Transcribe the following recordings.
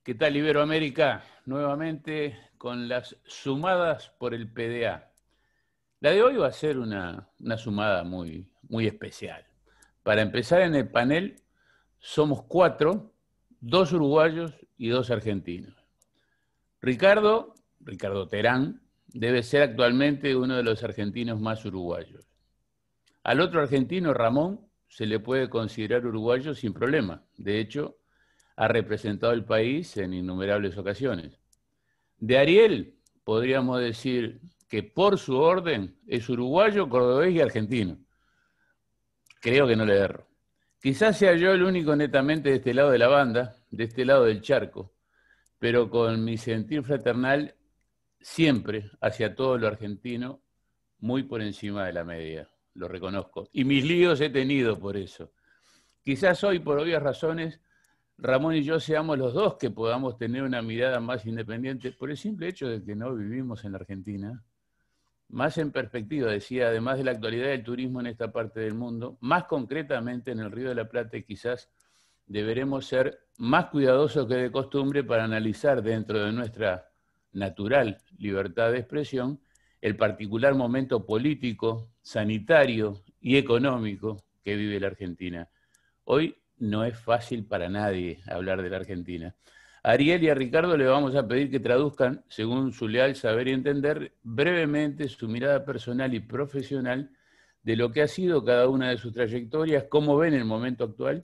¿Qué tal, Iberoamérica? Nuevamente con las sumadas por el PDA. La de hoy va a ser una sumada muy especial. Para empezar, en el panel somos 4, 2 uruguayos y 2 argentinos. Ricardo Terán, debe ser actualmente uno de los argentinos más uruguayos. Al otro argentino, Ramón, se le puede considerar uruguayo sin problema. De hecho, ha representado el país en innumerables ocasiones. De Ariel, podríamos decir que por su orden es uruguayo, cordobés y argentino. Creo que no le erro. Quizás sea yo el único netamente de este lado de la banda, de este lado del charco, pero con mi sentir fraternal siempre hacia todo lo argentino, muy por encima de la media, lo reconozco. Y mis líos he tenido por eso. Quizás hoy, por obvias razones, Ramón y yo seamos los dos que podamos tener una mirada más independiente por el simple hecho de que no vivimos en la Argentina, más en perspectiva, decía, además de la actualidad del turismo en esta parte del mundo, más concretamente en el Río de la Plata, y quizás deberemos ser más cuidadosos que de costumbre para analizar dentro de nuestra natural libertad de expresión el particular momento político, sanitario y económico que vive la Argentina. Hoy no es fácil para nadie hablar de la Argentina. A Ariel y a Ricardo le vamos a pedir que traduzcan, según su leal saber y entender, brevemente su mirada personal y profesional de lo que ha sido cada una de sus trayectorias, cómo ven el momento actual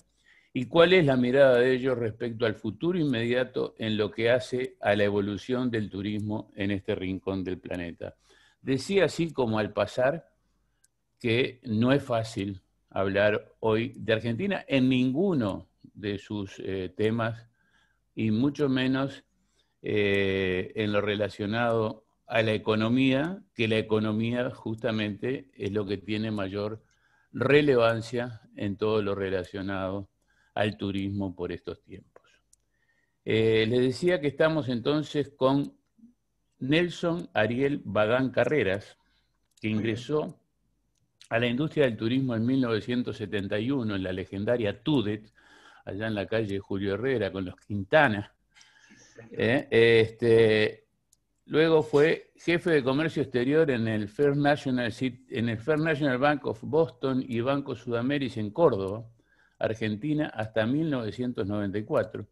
y cuál es la mirada de ellos respecto al futuro inmediato en lo que hace a la evolución del turismo en este rincón del planeta. Decía así como al pasar que no es fácil hablar hoy de Argentina en ninguno de sus temas y mucho menos en lo relacionado a la economía, que la economía justamente es lo que tiene mayor relevancia en todo lo relacionado al turismo por estos tiempos. Les decía que estamos entonces con Nelson Ariel Badán Carreras, que ingresó a la industria del turismo en 1971 en la legendaria Tudet, allá en la calle Julio Herrera con los Quintana. Luego fue jefe de comercio exterior en el First National Bank of Boston y Banco Sudameris en Córdoba, Argentina, hasta 1994.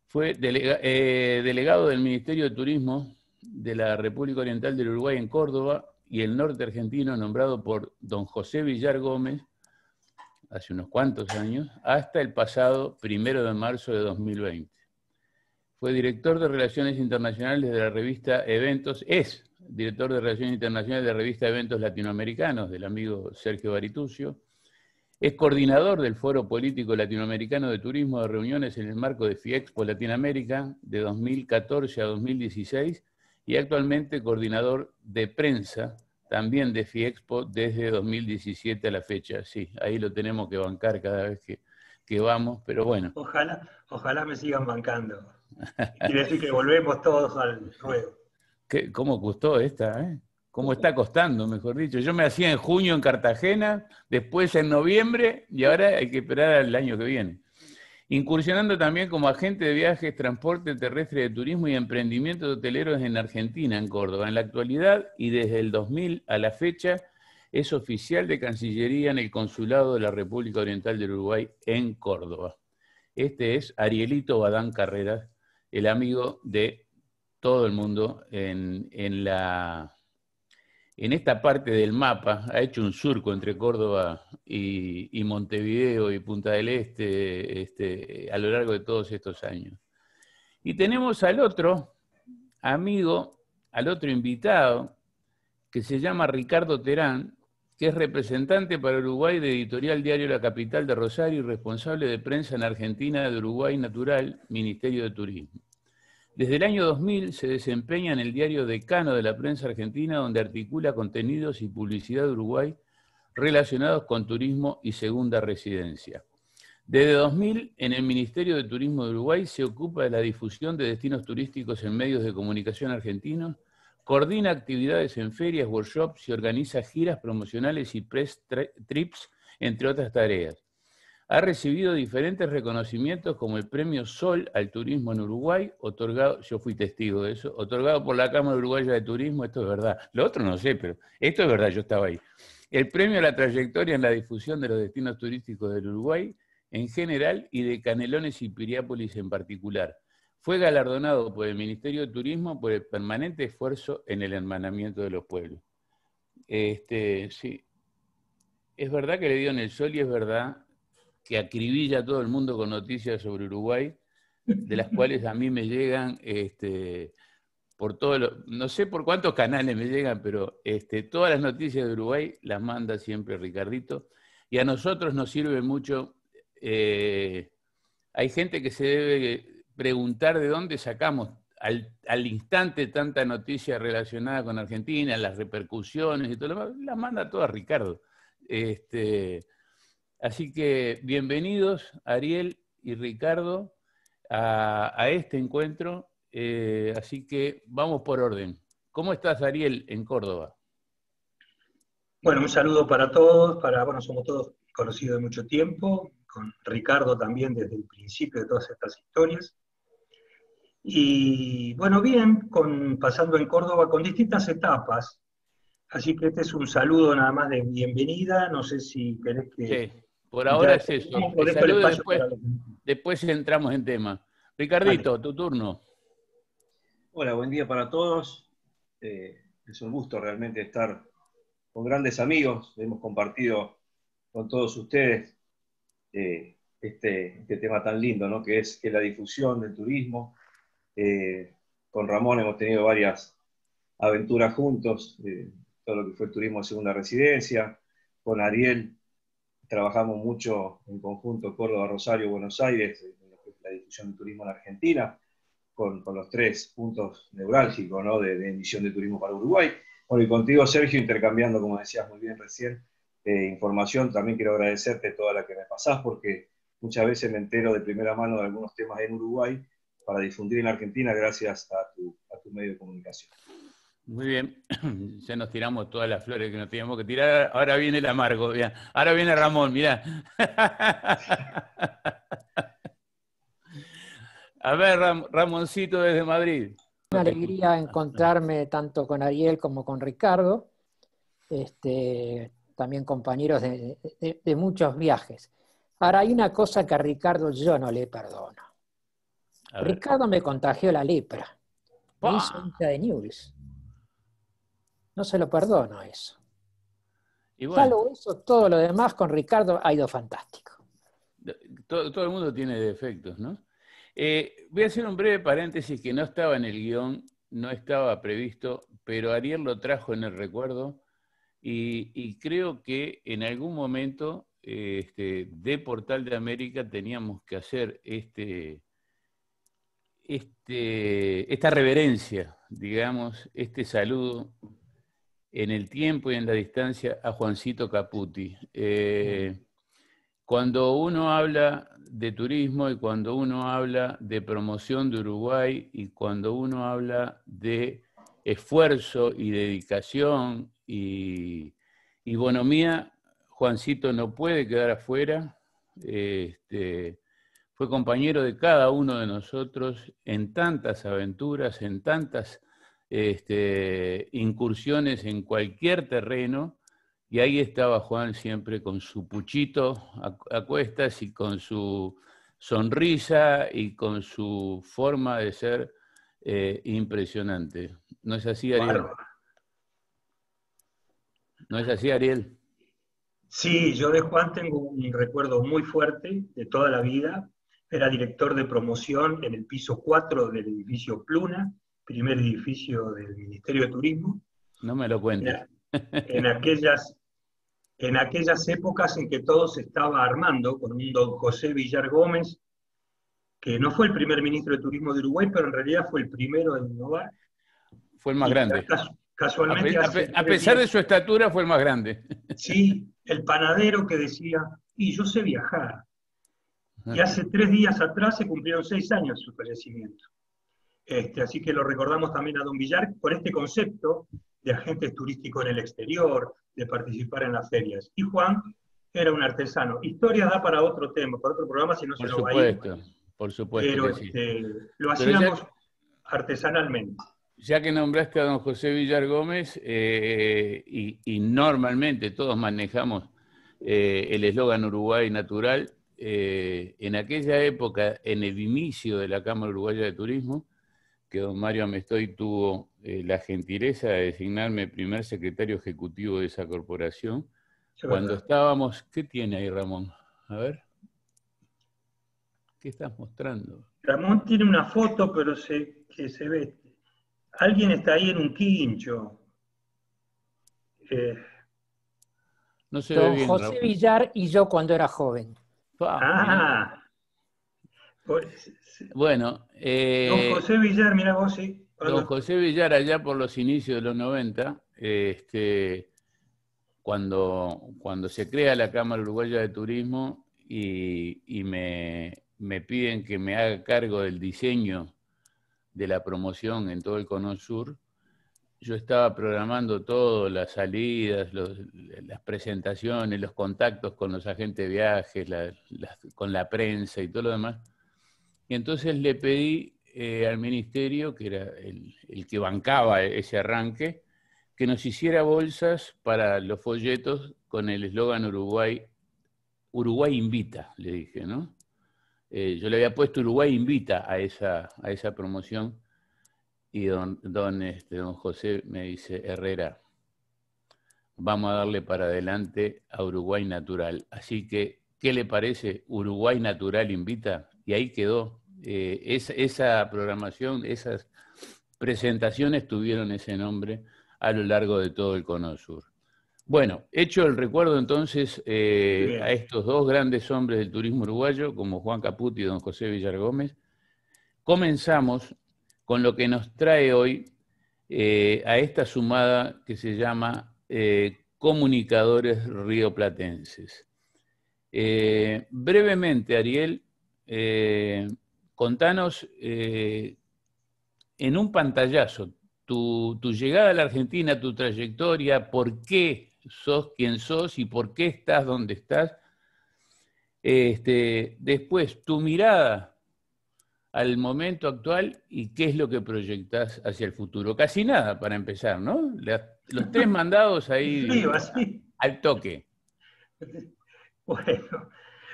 Fue delegado del Ministerio de Turismo de la República Oriental del Uruguay en Córdoba y el norte argentino, nombrado por don José Villar Gómez hace unos cuantos años, hasta el pasado 1 de marzo de 2020. Fue director de Relaciones Internacionales de la revista Eventos, es director de Relaciones Internacionales de la revista Eventos Latinoamericanos, del amigo Sergio Baritucio. Es coordinador del Foro Político Latinoamericano de Turismo de reuniones en el marco de FIEXPO Latinoamérica de 2014 a 2016 y actualmente coordinador de prensa también de FIEXPO desde 2017 a la fecha. Sí, ahí lo tenemos que bancar cada vez que vamos, pero bueno. Ojalá me sigan bancando. Quiere decir que volvemos todos al ruedo. ¿Cómo costó esta? ¿Cómo está costando, mejor dicho? Yo me hacía en junio en Cartagena, después en noviembre y ahora hay que esperar al año que viene. Incursionando también como agente de viajes, transporte terrestre de turismo y emprendimientos hoteleros en Argentina, en Córdoba. En la actualidad y desde el 2000 a la fecha es oficial de Cancillería en el Consulado de la República Oriental del Uruguay en Córdoba. Este es Arielito Badán Carreras, el amigo de todo el mundo en esta parte del mapa. Ha hecho un surco entre Córdoba y Montevideo y Punta del Este a lo largo de todos estos años. Y tenemos al otro amigo, al otro invitado, que se llama Ricardo Terán, que es representante para Uruguay de Editorial Diario La Capital de Rosario y responsable de prensa en Argentina de Uruguay Natural, Ministerio de Turismo. Desde el año 2000 se desempeña en el diario Decano de la Prensa Argentina, donde articula contenidos y publicidad de Uruguay relacionados con turismo y segunda residencia. Desde 2000, en el Ministerio de Turismo de Uruguay se ocupa de la difusión de destinos turísticos en medios de comunicación argentinos, coordina actividades en ferias, workshops y organiza giras promocionales y press trips, entre otras tareas. Ha recibido diferentes reconocimientos como el Premio Sol al Turismo en Uruguay, otorgado, yo fui testigo de eso, otorgado por la Cámara Uruguaya de Turismo, esto es verdad. Lo otro no sé, pero esto es verdad, yo estaba ahí. El Premio a la Trayectoria en la Difusión de los Destinos Turísticos del Uruguay en general y de Canelones y Piriápolis en particular. Fue galardonado por el Ministerio de Turismo por el permanente esfuerzo en el hermanamiento de los pueblos. Sí, es verdad que le dio en el Sol y es verdad que acribilla a todo el mundo con noticias sobre Uruguay, de las cuales a mí me llegan, por no sé por cuántos canales me llegan, pero todas las noticias de Uruguay las manda siempre Ricardito, y a nosotros nos sirve mucho. Hay gente que se debe preguntar de dónde sacamos al instante tanta noticia relacionada con Argentina, las repercusiones y todo lo demás, las manda todas Ricardo. Así que bienvenidos, Ariel y Ricardo, a este encuentro. Así que vamos por orden. ¿Cómo estás, Ariel, en Córdoba? Bueno, un saludo para todos, bueno, somos todos conocidos de mucho tiempo, con Ricardo también desde el principio de todas estas historias. Y bueno, bien, pasando en Córdoba con distintas etapas, así que este es un saludo nada más de bienvenida, no sé si querés que Sí, por ahora es eso. dejo el Saludo espacio para los... después entramos en tema. Ricardito, Dale. tu turno. Hola, buen día para todos. Es un gusto realmente estar con grandes amigos. Hemos compartido con todos ustedes este tema tan lindo, ¿no? Que es la difusión del turismo. Con Ramón hemos tenido varias aventuras juntos, todo lo que fue el turismo de segunda residencia. Con Ariel trabajamos mucho en conjunto Córdoba, Rosario, Buenos Aires, en lo que es la difusión del turismo en Argentina. Con los 3 puntos neurálgicos, ¿no? de emisión de turismo para Uruguay. Bueno, y contigo, Sergio, intercambiando, como decías muy bien recién, información. También quiero agradecerte toda la que me pasás, porque muchas veces me entero de primera mano de algunos temas en Uruguay para difundir en Argentina gracias a tu medio de comunicación. Muy bien, ya nos tiramos todas las flores que nos teníamos que tirar. Ahora viene el amargo, mirá. Ahora viene Ramón, mirá. A ver, Ramoncito desde Madrid. Una alegría encontrarme tanto con Ariel como con Ricardo, también compañeros de muchos viajes. Ahora, hay una cosa que a Ricardo yo no le perdono. Ricardo me contagió la lepra, me hizo hincha de Newell's. No se lo perdono eso. Y bueno, salvo eso, todo lo demás con Ricardo ha ido fantástico. Todo el mundo tiene defectos, ¿no? Voy a hacer un breve paréntesis que no estaba en el guión, no estaba previsto, pero Ariel lo trajo en el recuerdo y creo que en algún momento de Portal de América teníamos que hacer esta reverencia, digamos, este saludo en el tiempo y en la distancia a Juancito Caputi. Cuando uno habla de turismo y cuando uno habla de promoción de Uruguay y cuando uno habla de esfuerzo y dedicación y bonomía, Juancito no puede quedar afuera. Fue compañero de cada uno de nosotros en tantas aventuras, en tantas incursiones en cualquier terreno. Y ahí estaba Juan siempre con su puchito a cuestas y con su sonrisa y con su forma de ser impresionante. ¿No es así, Ariel? ¿No es así, Ariel? Sí, yo de Juan tengo un recuerdo muy fuerte de toda la vida. Era director de promoción en el piso 4 del edificio Pluna, primer edificio del Ministerio de Turismo. No me lo cuentes. En aquellas épocas en que todo se estaba armando, con un don José Villar Gómez, que no fue el primer ministro de Turismo de Uruguay, pero en realidad fue el primero en innovar. Fue el más grande. Casualmente a pesar de su estatura, fue el más grande. Sí, el panadero que decía, y yo sé viajar. Y hace 3 días atrás se cumplieron 6 años de su fallecimiento. Así que lo recordamos también a don Villar con este concepto de agentes turísticos en el exterior, de participar en las ferias. Y Juan Era un artesano. Historia da para otro tema, para otro programa, si no se nos va a ir. Por supuesto Pero que sí. lo Pero hacíamos artesanalmente. ya que nombraste a don José Villar Gómez, y normalmente todos manejamos el eslogan Uruguay Natural, en aquella época, en el inicio de la Cámara Uruguaya de Turismo, que don Mario Amestoy tuvo la gentileza de designarme primer secretario ejecutivo de esa corporación, cuando estábamos... ¿Qué tiene ahí, Ramón? A ver. ¿Qué estás mostrando? Ramón tiene una foto, pero que se ve. Alguien está ahí en un quincho. No se ve Don bien, José Ramón. Villar y yo cuando era joven. Pues, bueno. don José Villar, mira vos, sí. Don José Villar, allá por los inicios de los 90, cuando se crea la Cámara Uruguaya de Turismo y me piden que me haga cargo del diseño de la promoción en todo el Cono Sur, yo estaba programando todo, las salidas, las presentaciones, los contactos con los agentes de viajes, con la prensa y todo lo demás. Y entonces le pedí al ministerio, que era el que bancaba ese arranque, que nos hiciera bolsas para los folletos con el eslogan Uruguay invita, le dije, ¿no? Yo le había puesto Uruguay invita a esa promoción, y don José me dice, Herrera, vamos a darle para adelante a Uruguay Natural. Así que, ¿qué le parece? Uruguay Natural invita, y ahí quedó. Esa programación, esas presentaciones tuvieron ese nombre a lo largo de todo el Cono Sur. Bueno, hecho el recuerdo entonces a estos dos grandes hombres del turismo uruguayo, como Juan Caputo y don José Villar Gómez, comenzamos con lo que nos trae hoy a esta sumada que se llama Comunicadores Rioplatenses. Brevemente, Ariel, contanos en un pantallazo tu llegada a la Argentina, tu trayectoria, por qué sos quien sos y por qué estás donde estás. Después, tu mirada al momento actual y qué es lo que proyectás hacia el futuro. Casi nada para empezar, ¿no? Los tres mandados ahí frío, así. Al toque.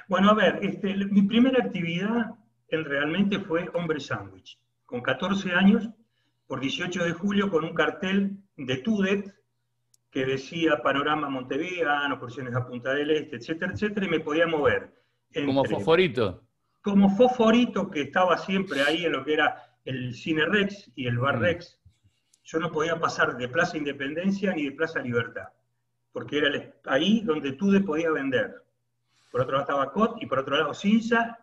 Bueno, a ver, mi primera actividad realmente fue Hombre Sándwich. Con 14 años, por 18 de julio, con un cartel de TUDET que decía Panorama Montevideo, excursiones a Punta del Este, etcétera, etcétera, y me podía mover. Como fosforito. Como fosforito que estaba siempre ahí en lo que era el Cine Rex y el Bar Rex. Yo no podía pasar de Plaza Independencia ni de Plaza Libertad, porque era ahí donde TUDET podía vender. Por otro lado estaba COT y por otro lado Cinza,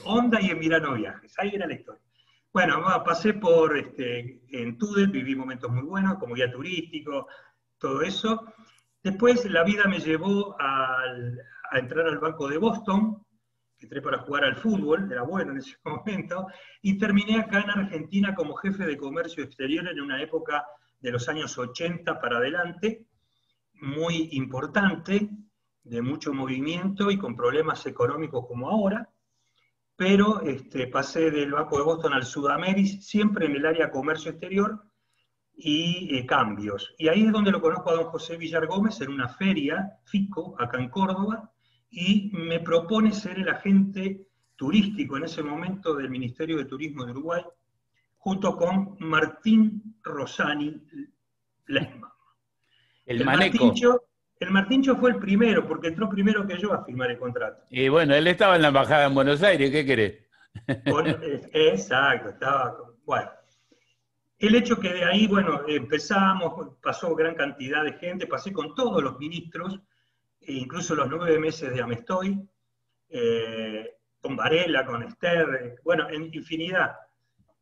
Honda y Emirano Viajes. Ahí era la historia. Bueno, pasé por en TUDET, viví momentos muy buenos, como guía turístico, todo eso. Después la vida me llevó a entrar al Banco de Boston, que entré para jugar al fútbol, era bueno en ese momento, y terminé acá en Argentina como jefe de comercio exterior en una época de los años 80 para adelante, muy importante, de mucho movimiento y con problemas económicos como ahora, pero pasé del Banco de Boston al Sudameris, siempre en el área comercio exterior y cambios. Y ahí es donde lo conozco a don José Villar Gómez, en una feria, FICO, acá en Córdoba, y me propone ser el agente turístico en ese momento del Ministerio de Turismo de Uruguay, junto con Martín Rosani Lesma. El Maneco. El Martincho fue el primero, porque entró primero que yo a firmar el contrato. Y bueno, él estaba en la embajada en Buenos Aires, ¿qué querés? Exacto, estaba... Bueno, el hecho que de ahí, bueno, empezamos, pasó gran cantidad de gente, pasé con todos los ministros, incluso los 9 meses de Amestoy, con Varela, con Esther, bueno, en infinidad.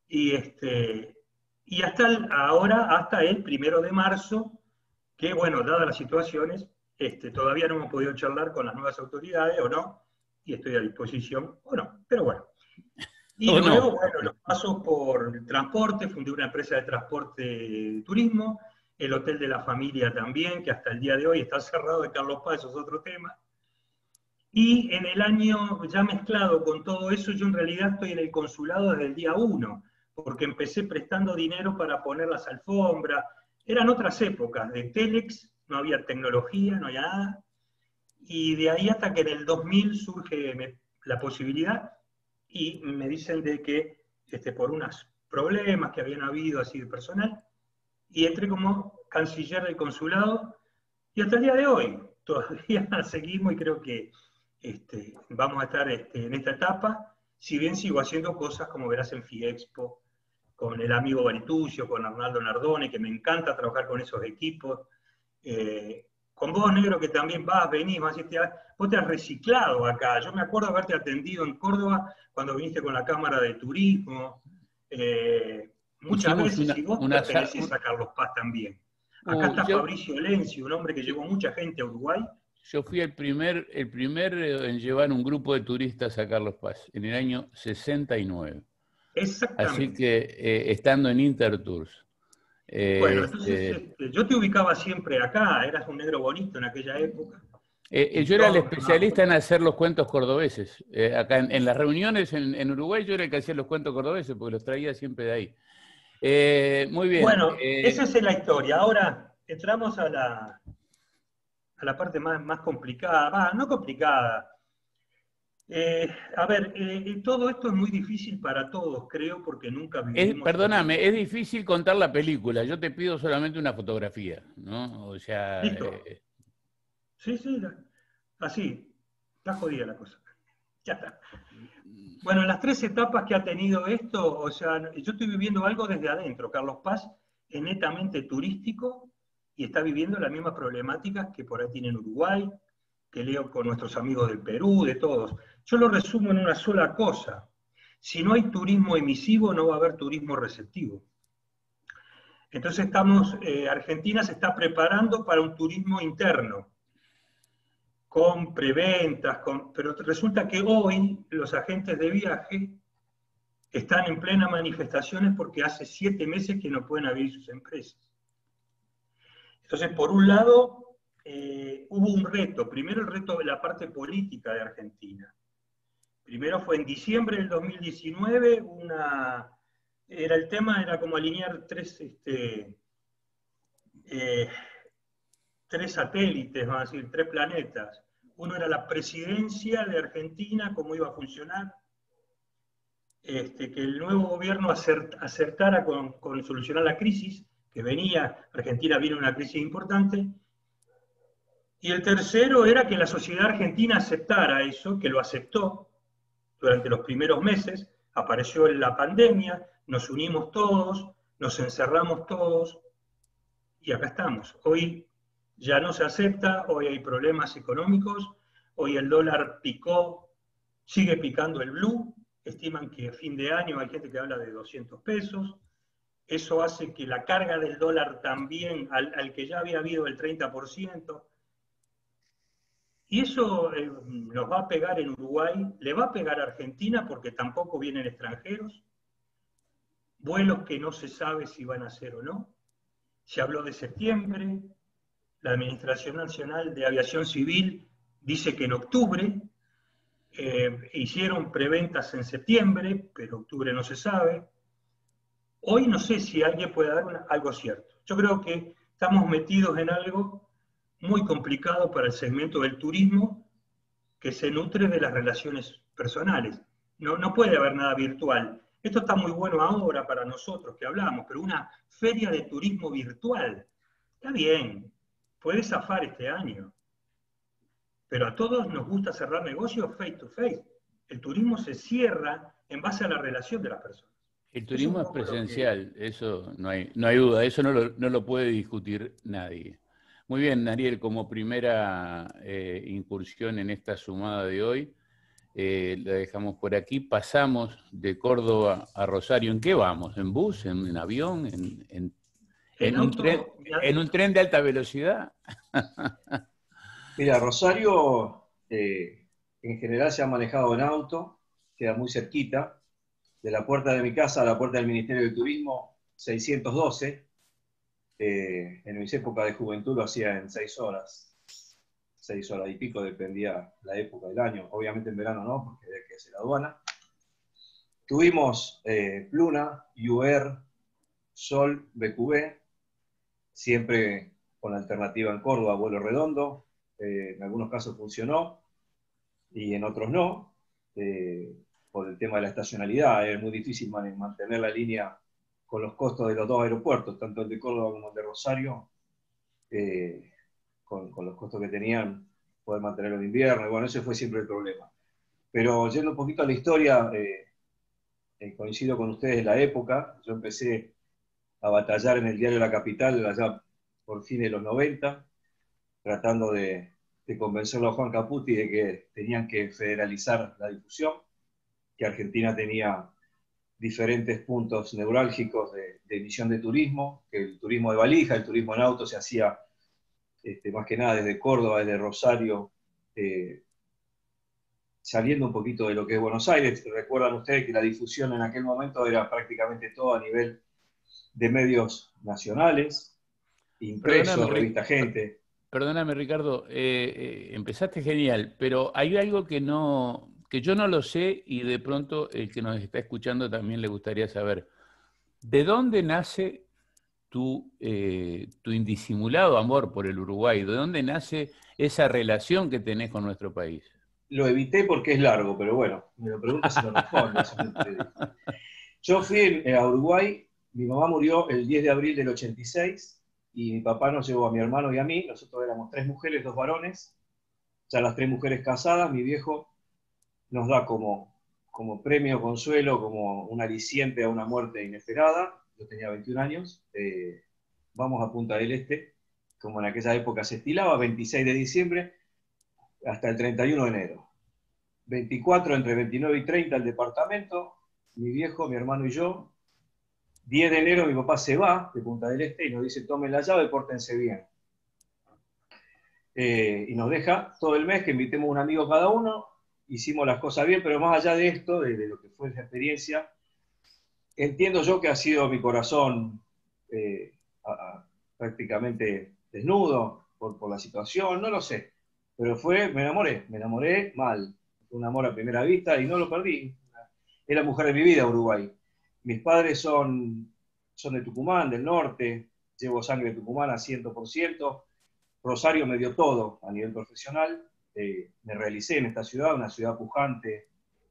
Y hasta ahora, hasta el 1 de marzo, que, bueno, dadas las situaciones, todavía no hemos podido charlar con las nuevas autoridades, o no, y estoy a disposición, o no, pero bueno. Y luego, bueno, los pasos por el transporte, fundé una empresa de transporte turismo, el Hotel de la Familia también, que hasta el día de hoy está cerrado, de Carlos Paz, eso es otro tema. Y en el año ya mezclado con todo eso, yo en realidad estoy en el consulado desde el día 1, porque empecé prestando dinero para poner las alfombras. Eran otras épocas, de Telex, no había tecnología, no había nada. Y de ahí hasta que en el 2000 surge la posibilidad y me dicen de que por unos problemas que habían habido así de personal, y entré como canciller del consulado, y hasta el día de hoy todavía seguimos y creo que vamos a estar en esta etapa, si bien sigo haciendo cosas como verás en FIEXPO, con el amigo Barituccio, con Arnaldo Nardone, que me encanta trabajar con esos equipos, con vos, Negro, que también venís, vos te has reciclado acá. Yo me acuerdo haberte atendido en Córdoba cuando viniste con la Cámara de Turismo, muchas Hicimos veces, y vos pertenecés a Carlos Paz también. Acá está Fabricio Lenzi, un hombre que llevó mucha gente a Uruguay. Yo fui el primer en llevar un grupo de turistas a Carlos Paz, en el año 69. Exactamente. Así que estando en Intertours. Bueno, entonces yo te ubicaba siempre acá, eras un negro bonito en aquella época. Yo era el especialista en hacer los cuentos cordobeses. Acá en las reuniones en Uruguay yo era el que hacía los cuentos cordobeses, porque los traía siempre de ahí. Muy bien. Bueno, esa es la historia. Ahora entramos a la parte más complicada. No complicada. A ver, todo esto es muy difícil para todos, creo, porque nunca vivimos... Perdóname, es difícil contar la película. Yo te pido solamente una fotografía, ¿no? O sea... Listo. Sí, así. Está jodida la cosa. Ya está. Bueno, en las 3 etapas que ha tenido esto, o sea, yo estoy viviendo algo desde adentro. Carlos Paz es netamente turístico y está viviendo las mismas problemáticas que por ahí tiene Uruguay, que leo con nuestros amigos del Perú, de todos. Yo lo resumo en una sola cosa. Si no hay turismo emisivo, no va a haber turismo receptivo. Entonces Argentina se está preparando para un turismo interno, con preventas, pero resulta que hoy los agentes de viaje están en plena manifestaciones porque hace 7 meses que no pueden abrir sus empresas. Entonces, por un lado, hubo un reto. Primero el reto de la parte política de Argentina. Primero fue en diciembre del 2019, el tema era como alinear 3 satélites, vamos a decir, 3 planetas. Uno era la presidencia de Argentina, cómo iba a funcionar, que el nuevo gobierno acertara con solucionar la crisis que venía, Argentina viene una crisis importante, y el tercero era que la sociedad argentina aceptara eso, que lo aceptó durante los primeros meses, apareció la pandemia, nos unimos todos, nos encerramos todos, y acá estamos. Hoy ya no se acepta, hoy hay problemas económicos, hoy el dólar picó, sigue picando el blue, estiman que a fin de año hay gente que habla de 200 pesos, eso hace que la carga del dólar también, al que ya había habido el 30%, y eso nos va a pegar en Uruguay, le va a pegar a Argentina porque tampoco vienen extranjeros, vuelos que no se sabe si van a ser o no. Se habló de septiembre, la Administración Nacional de Aviación Civil dice que en octubre, hicieron preventas en septiembre, pero octubre no se sabe. Hoy no sé si alguien puede dar algo cierto. Yo creo que estamos metidos en algo muy complicado para el segmento del turismo que se nutre de las relaciones personales. No puede haber nada virtual. Esto está muy bueno ahora para nosotros que hablamos, pero una feria de turismo virtual, está bien, puede zafar este año. Pero a todos nos gusta cerrar negocios face to face. El turismo se cierra en base a la relación de las personas. El turismo es presencial, eso no hay duda, eso no lo puede discutir nadie. Muy bien, Nariel, como primera incursión en esta sumada de hoy, la dejamos por aquí. Pasamos de Córdoba a Rosario. ¿En qué vamos? ¿En bus? ¿En avión? ¿En un tren de alta velocidad? Mira, Rosario en general se ha manejado en auto, queda muy cerquita. De la puerta de mi casa a la puerta del Ministerio de Turismo, 612. En mis épocas de juventud lo hacía en 6 horas. 6 horas y pico, dependía la época del año. Obviamente en verano no, porque había que hacer aduana. Tuvimos Pluna, UR, Sol, BQB, siempre con la alternativa en Córdoba, vuelo redondo. En algunos casos funcionó y en otros no, por el tema de la estacionalidad. Es muy difícil mantener la línea con los costos de los dos aeropuertos, tanto el de Córdoba como el de Rosario, con los costos que tenían, poder mantenerlo en invierno. Y bueno, ese fue siempre el problema. Pero yendo un poquito a la historia, coincido con ustedes en la época. Yo empecé a batallar en el diario La Capital allá por fines de los 90, tratando de convencerlo a Juan Caputi de que tenían que federalizar la difusión, que Argentina tenía diferentes puntos neurálgicos de emisión de turismo, que el turismo de valija, el turismo en auto se hacía más que nada desde Córdoba, desde Rosario, saliendo un poquito de lo que es Buenos Aires. Recuerdan ustedes que la difusión en aquel momento era prácticamente todo a nivel de medios nacionales, impresos, revista Gente. Perdóname, Ricardo, empezaste genial, pero hay algo que yo no lo sé y de pronto el que nos está escuchando también le gustaría saber. ¿De dónde nace tu indisimulado amor por el Uruguay? ¿De dónde nace esa relación que tenés con nuestro país? Lo evité porque es largo, pero bueno, me lo preguntas y lo respondo. Yo fui a Uruguay, mi mamá murió el 10 de abril del 86 y mi papá nos llevó a mi hermano y a mí. Nosotros éramos 3 mujeres, 2 varones, ya las 3 mujeres casadas. Mi viejo nos da como premio, consuelo, como un aliciente a una muerte inesperada. Yo tenía 21 años, vamos a Punta del Este, como en aquella época se estilaba, 26 de diciembre hasta el 31 de enero. 24, entre 29 y 30 el departamento, mi viejo, mi hermano y yo. 10 de enero mi papá se va de Punta del Este y nos dice: tomen la llave, pórtense bien. Y nos deja todo el mes que invitemos a un amigo cada uno. Hicimos las cosas bien, pero más allá de esto, de lo que fue esa experiencia, entiendo yo que ha sido mi corazón prácticamente desnudo por la situación, no lo sé. Pero me enamoré mal. Fue un amor a primera vista y no lo perdí. Es la mujer de mi vida, Uruguay. Mis padres son de Tucumán, del norte, llevo sangre tucumana 100%. Rosario me dio todo a nivel profesional. Me realicé en esta ciudad, una ciudad pujante,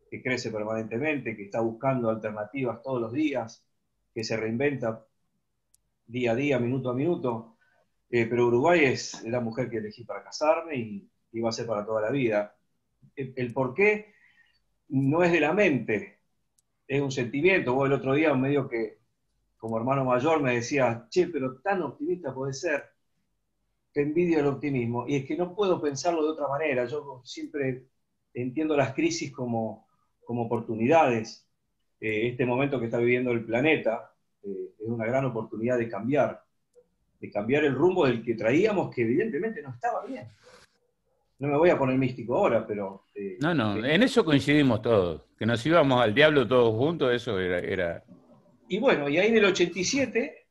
que crece permanentemente, que está buscando alternativas todos los días, que se reinventa día a día, minuto a minuto. Pero Uruguay es la mujer que elegí para casarme y va a ser para toda la vida. El porqué no es de la mente, es un sentimiento. Vos el otro día un medio que como hermano mayor me decía: che, pero tan optimista puede ser, te envidio el optimismo. Y es que no puedo pensarlo de otra manera. Yo siempre entiendo las crisis como oportunidades. Este momento que está viviendo el planeta es una gran oportunidad de cambiar el rumbo del que traíamos, que evidentemente no estaba bien. No me voy a poner místico ahora, pero... No, en eso coincidimos todos. Que nos íbamos al diablo todos juntos, eso era... Y bueno, y ahí en el 87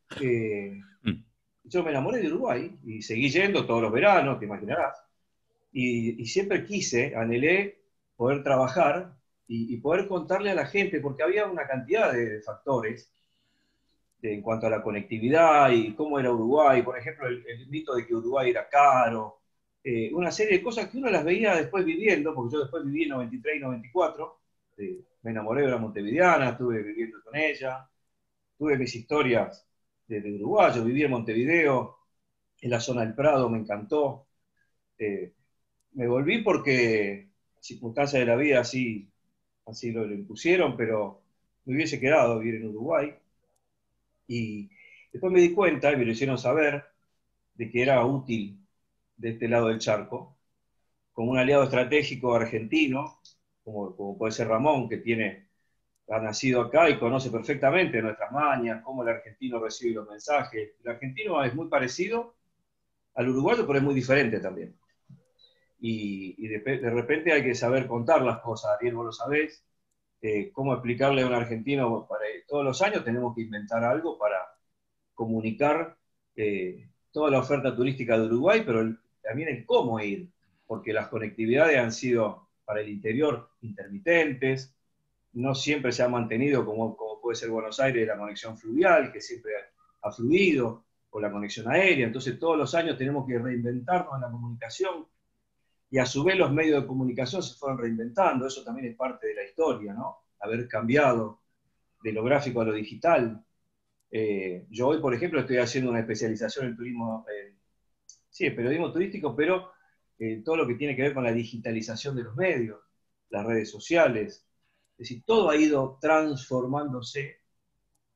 yo me enamoré de Uruguay y seguí yendo todos los veranos, te imaginarás. Y siempre anhelé poder trabajar y poder contarle a la gente, porque había una cantidad de factores en cuanto a la conectividad y cómo era Uruguay. Por ejemplo, el mito de que Uruguay era caro. Una serie de cosas que uno las veía después viviendo, porque yo después viví en 93 y 94, me enamoré de la montevideana, estuve viviendo con ella, tuve mis historias de uruguayo, viví en Montevideo, en la zona del Prado, me encantó. Me volví porque circunstancias de la vida así lo impusieron, pero me hubiese quedado a vivir en Uruguay. Y después me di cuenta, y me lo hicieron saber, de que era útil de este lado del charco, como un aliado estratégico argentino, como puede ser Ramón, que ha nacido acá y conoce perfectamente nuestras mañas, cómo el argentino recibe los mensajes. El argentino es muy parecido al uruguayo, pero es muy diferente también. Y de repente hay que saber contar las cosas. Ariel, vos lo sabés, cómo explicarle a un argentino. Todos los años tenemos que inventar algo para comunicar toda la oferta turística de Uruguay, pero también el cómo ir. porque las conectividades han sido para el interior intermitentes, no siempre se ha mantenido como puede ser Buenos Aires la conexión fluvial, que siempre ha fluido, o la conexión aérea. Entonces todos los años tenemos que reinventarnos en la comunicación, y a su vez los medios de comunicación se fueron reinventando. Eso también es parte de la historia, ¿no? Haber cambiado de lo gráfico a lo digital. Yo hoy, por ejemplo, estoy haciendo una especialización en turismo, sí, en periodismo turístico, pero todo lo que tiene que ver con la digitalización de los medios, las redes sociales. Es decir, todo ha ido transformándose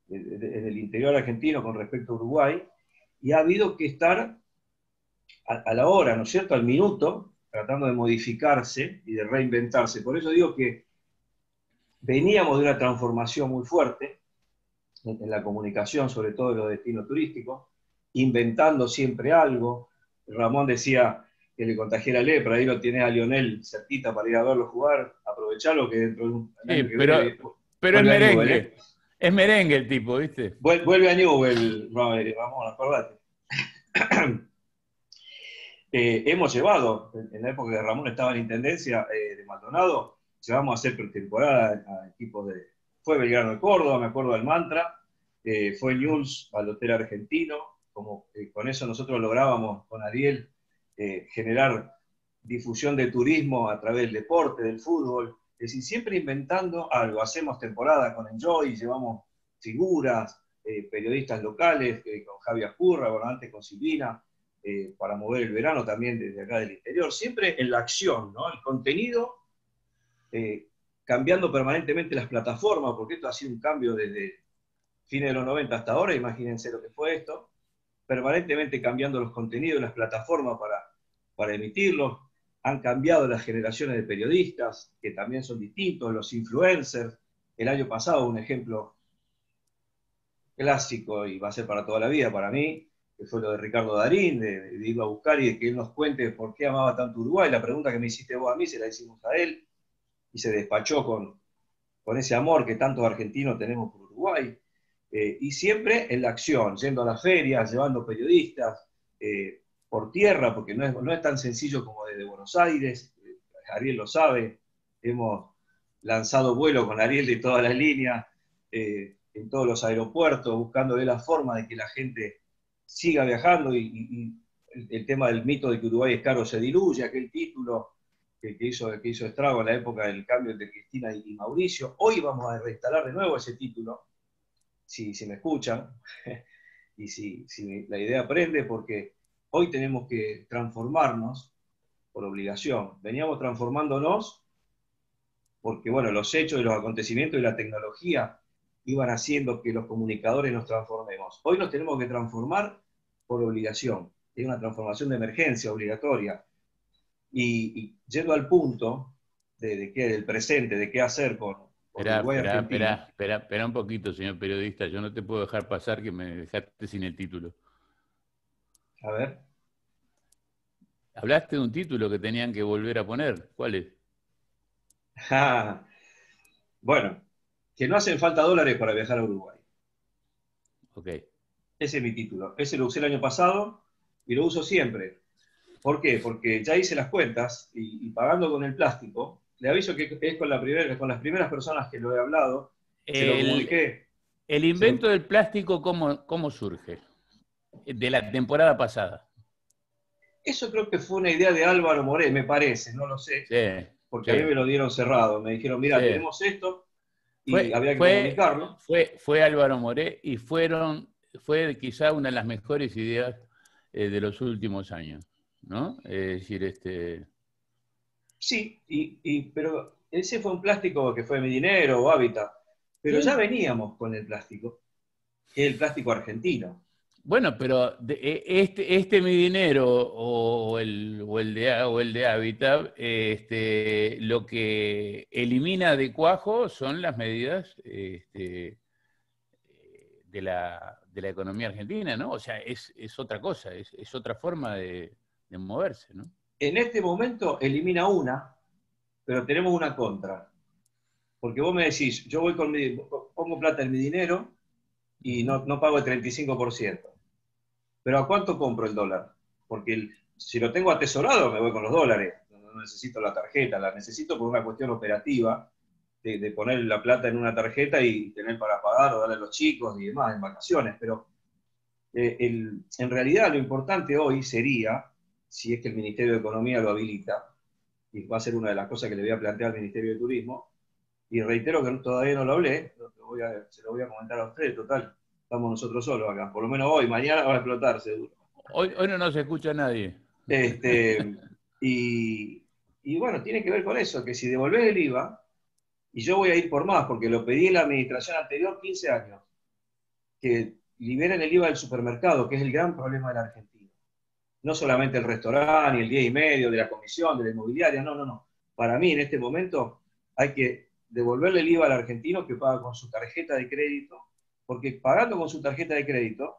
desde el interior argentino con respecto a Uruguay, y ha habido que estar a la hora, ¿no es cierto?, al minuto, tratando de modificarse y de reinventarse. Por eso digo que veníamos de una transformación muy fuerte en la comunicación, sobre todo en los destinos turísticos, inventando siempre algo. Ramón decía que le contagié la lepra, ahí lo tenés a Lionel cerquita para ir a verlo jugar, aprovecharlo que dentro de un año que viene, pero es merengue. Newell, ¿eh? Es merengue el tipo, ¿viste? Vuelve a Newell, Ramón, acordate. Hemos llevado, en la época que Ramón estaba en intendencia de Maldonado, llevamos a hacer pretemporada a equipos de... Fue Belgrano de Córdoba, me acuerdo del Mantra, fue Newell's al Hotel Argentino, con eso nosotros lográbamos con Ariel generar difusión de turismo a través del deporte, del fútbol, es decir, siempre inventando algo. Hacemos temporada con Enjoy, llevamos figuras, periodistas locales, con Javi Ascurra, bueno, antes con Silvina, para mover el verano también desde acá del interior, siempre en la acción, ¿no? El contenido, cambiando permanentemente las plataformas, porque esto ha sido un cambio desde fines de los 90 hasta ahora, imagínense lo que fue esto, permanentemente cambiando los contenidos, las plataformas para emitirlos. Han cambiado las generaciones de periodistas, que también son distintos, los influencers. El año pasado, un ejemplo clásico, y va a ser para toda la vida para mí, que fue lo de Ricardo Darín, de irlo a buscar y de que él nos cuente por qué amaba tanto Uruguay. La pregunta que me hiciste vos a mí se la hicimos a él, y se despachó con ese amor que tantos argentinos tenemos por Uruguay. Y siempre en la acción, yendo a las ferias, llevando periodistas, por tierra, porque no es tan sencillo como desde Buenos Aires. Ariel lo sabe, hemos lanzado vuelo con Ariel de todas las líneas, en todos los aeropuertos, buscándole la forma de que la gente siga viajando, y el tema del mito de que Uruguay es caro se diluye, aquel título que hizo estrago en la época del cambio entre Cristina y Mauricio. Hoy vamos a reinstalar de nuevo ese título, si me escuchan, y si la idea prende, porque hoy tenemos que transformarnos por obligación. Veníamos transformándonos porque, bueno, los hechos y los acontecimientos y la tecnología iban haciendo que los comunicadores nos transformemos. Hoy nos tenemos que transformar por obligación. Es una transformación de emergencia obligatoria. Y yendo al punto del presente, de qué hacer con Uruguay Argentina. Espera un poquito, señor periodista. Yo no te puedo dejar pasar que me dejaste sin el título. A ver. Hablaste de un título que tenían que volver a poner. ¿Cuál es? Bueno, que no hacen falta dólares para viajar a Uruguay. Ok. Ese es mi título. Ese lo usé el año pasado y lo uso siempre. ¿Por qué? Porque ya hice las cuentas y pagando con el plástico, le aviso que es con las primeras personas que lo he hablado, se lo comuniqué. El invento del plástico, ¿cómo surge? De la temporada pasada. Eso creo que fue una idea de Álvaro Moré, me parece, no lo sé. Sí, porque a mí me lo dieron cerrado. Me dijeron, mira, tenemos esto, y había que comunicarlo. Fue Álvaro Moré, y fue quizá una de las mejores ideas de los últimos años, ¿no? Es decir, Sí, pero ese fue un plástico que fue Mi Dinero o Hábitat, pero ya veníamos con el plástico, que es el plástico argentino. Bueno, pero este Mi Dinero o el de Hábitat, lo que elimina de cuajo son las medidas de la economía argentina, ¿no? O sea, es otra cosa, es otra forma de moverse, ¿no? En este momento elimina una, pero tenemos una contra. Porque vos me decís, yo pongo plata en Mi Dinero y no pago el 35%. Pero ¿a cuánto compro el dólar? Porque si lo tengo atesorado, me voy con los dólares. No necesito la tarjeta, la necesito por una cuestión operativa, de poner la plata en una tarjeta y tener para pagar o darle a los chicos y demás en vacaciones. Pero en realidad lo importante hoy sería, si es que el Ministerio de Economía lo habilita, y va a ser una de las cosas que le voy a plantear al Ministerio de Turismo, y reitero que todavía no lo hablé, se lo voy a comentar a ustedes, total, estamos nosotros solos acá, por lo menos hoy, mañana va a explotar seguro. Hoy no nos escucha nadie. Este, y bueno, tiene que ver con eso, que si devolvés el IVA, y yo voy a ir por más, porque lo pedí en la administración anterior 15 años, que liberen el IVA del supermercado, que es el gran problema de la Argentina. No solamente el restaurante, ni el 10,5 de la comisión, de la inmobiliaria, no. Para mí, en este momento, hay que devolverle el IVA al argentino que paga con su tarjeta de crédito, porque pagando con su tarjeta de crédito,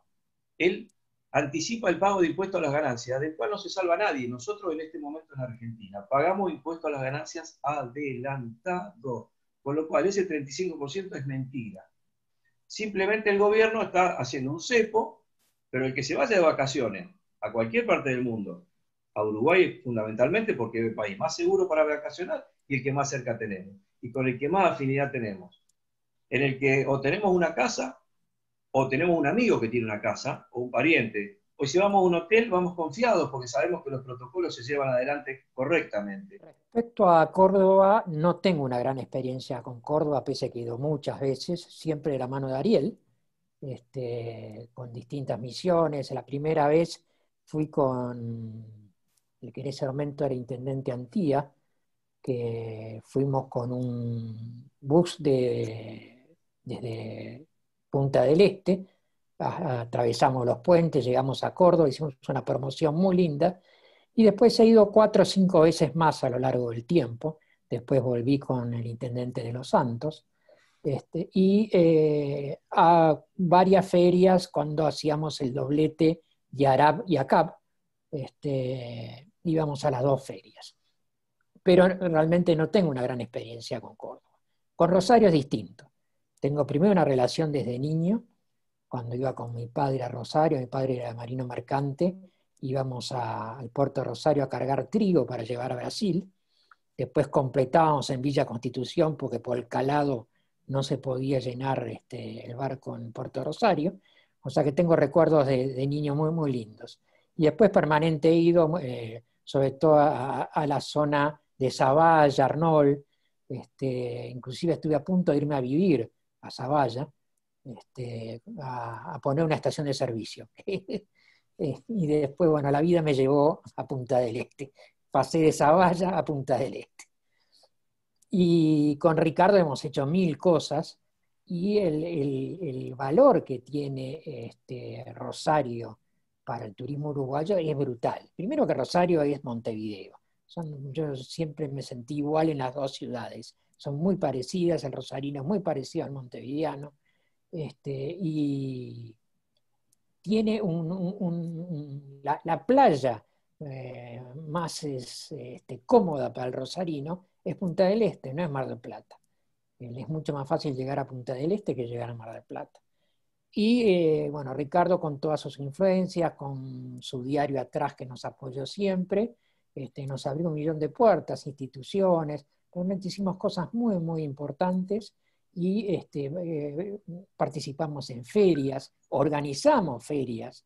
él anticipa el pago de impuestos a las ganancias, del cual no se salva nadie. Nosotros en este momento en Argentina pagamos impuestos a las ganancias adelantado, con lo cual ese 35% es mentira. Simplemente el gobierno está haciendo un cepo, pero el que se vaya de vacaciones a cualquier parte del mundo, a Uruguay fundamentalmente porque es el país más seguro para vacacionar y el que más cerca tenemos, y con el que más afinidad tenemos, en el que o tenemos una casa, o tenemos un amigo que tiene una casa, o un pariente, o si vamos a un hotel vamos confiados porque sabemos que los protocolos se llevan adelante correctamente. Respecto a Córdoba, no tengo una gran experiencia con Córdoba, pese a que he ido muchas veces, siempre de la mano de Ariel, con distintas misiones. La primera vez fui con el que en ese momento era intendente Antía, que fuimos con un bus desde Punta del Este, atravesamos los puentes, llegamos a Córdoba, hicimos una promoción muy linda, y después he ido 4 o 5 veces más a lo largo del tiempo. Después volví con el intendente de Los Santos, y a varias ferias cuando hacíamos el doblete de Arab y Acab, íbamos a las 2 ferias. Pero realmente no tengo una gran experiencia con Córdoba. Con Rosario es distinto. Tengo primero una relación desde niño, cuando iba con mi padre a Rosario. Mi padre era marino mercante, íbamos al puerto de Rosario a cargar trigo para llevar a Brasil. Después completábamos en Villa Constitución porque por el calado no se podía llenar el barco en Puerto Rosario. O sea que tengo recuerdos de niño muy, muy lindos. Y después permanente he ido, sobre todo a la zona de Zavalla, Arnol. Inclusive estuve a punto de irme a vivir a Zavalla, a poner una estación de servicio. Y después, bueno, la vida me llevó a Punta del Este. Pasé de Zavalla a Punta del Este. Y con Ricardo hemos hecho 1000 cosas, y el valor que tiene Rosario para el turismo uruguayo es brutal. Primero que Rosario es Montevideo. Yo siempre me sentí igual en las dos ciudades. Son muy parecidas, el rosarino es muy parecido al montevideano, y tiene la playa más cómoda para el rosarino es Punta del Este, no es Mar del Plata. Es mucho más fácil llegar a Punta del Este que llegar a Mar del Plata. Y bueno, Ricardo con todas sus influencias, con su diario atrás que nos apoyó siempre, nos abrió 1.000.000 de puertas, instituciones. Realmente hicimos cosas muy, muy importantes, y participamos en ferias, organizamos ferias,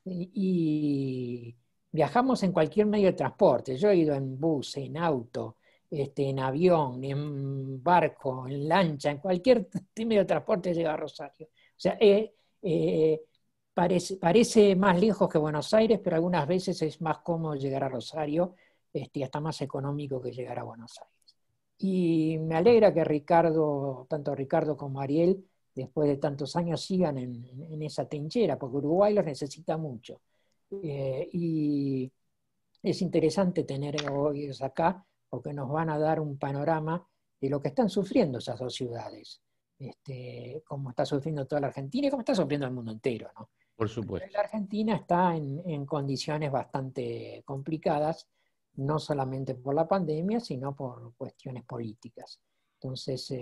y viajamos en cualquier medio de transporte. Yo he ido en bus, en auto, en avión, en barco, en lancha, en cualquier medio de transporte llega a Rosario. O sea, parece más lejos que Buenos Aires, pero algunas veces es más cómodo llegar a Rosario, y hasta más económico que llegar a Buenos Aires. Y me alegra que Ricardo, tanto Ricardo como Ariel, después de tantos años sigan en esa trinchera, porque Uruguay los necesita mucho. Y es interesante tener hoy acá, porque nos van a dar un panorama de lo que están sufriendo esas dos ciudades, como está sufriendo toda la Argentina y como está sufriendo el mundo entero, ¿no? Por supuesto. La Argentina está en condiciones bastante complicadas, no solamente por la pandemia, sino por cuestiones políticas. Entonces,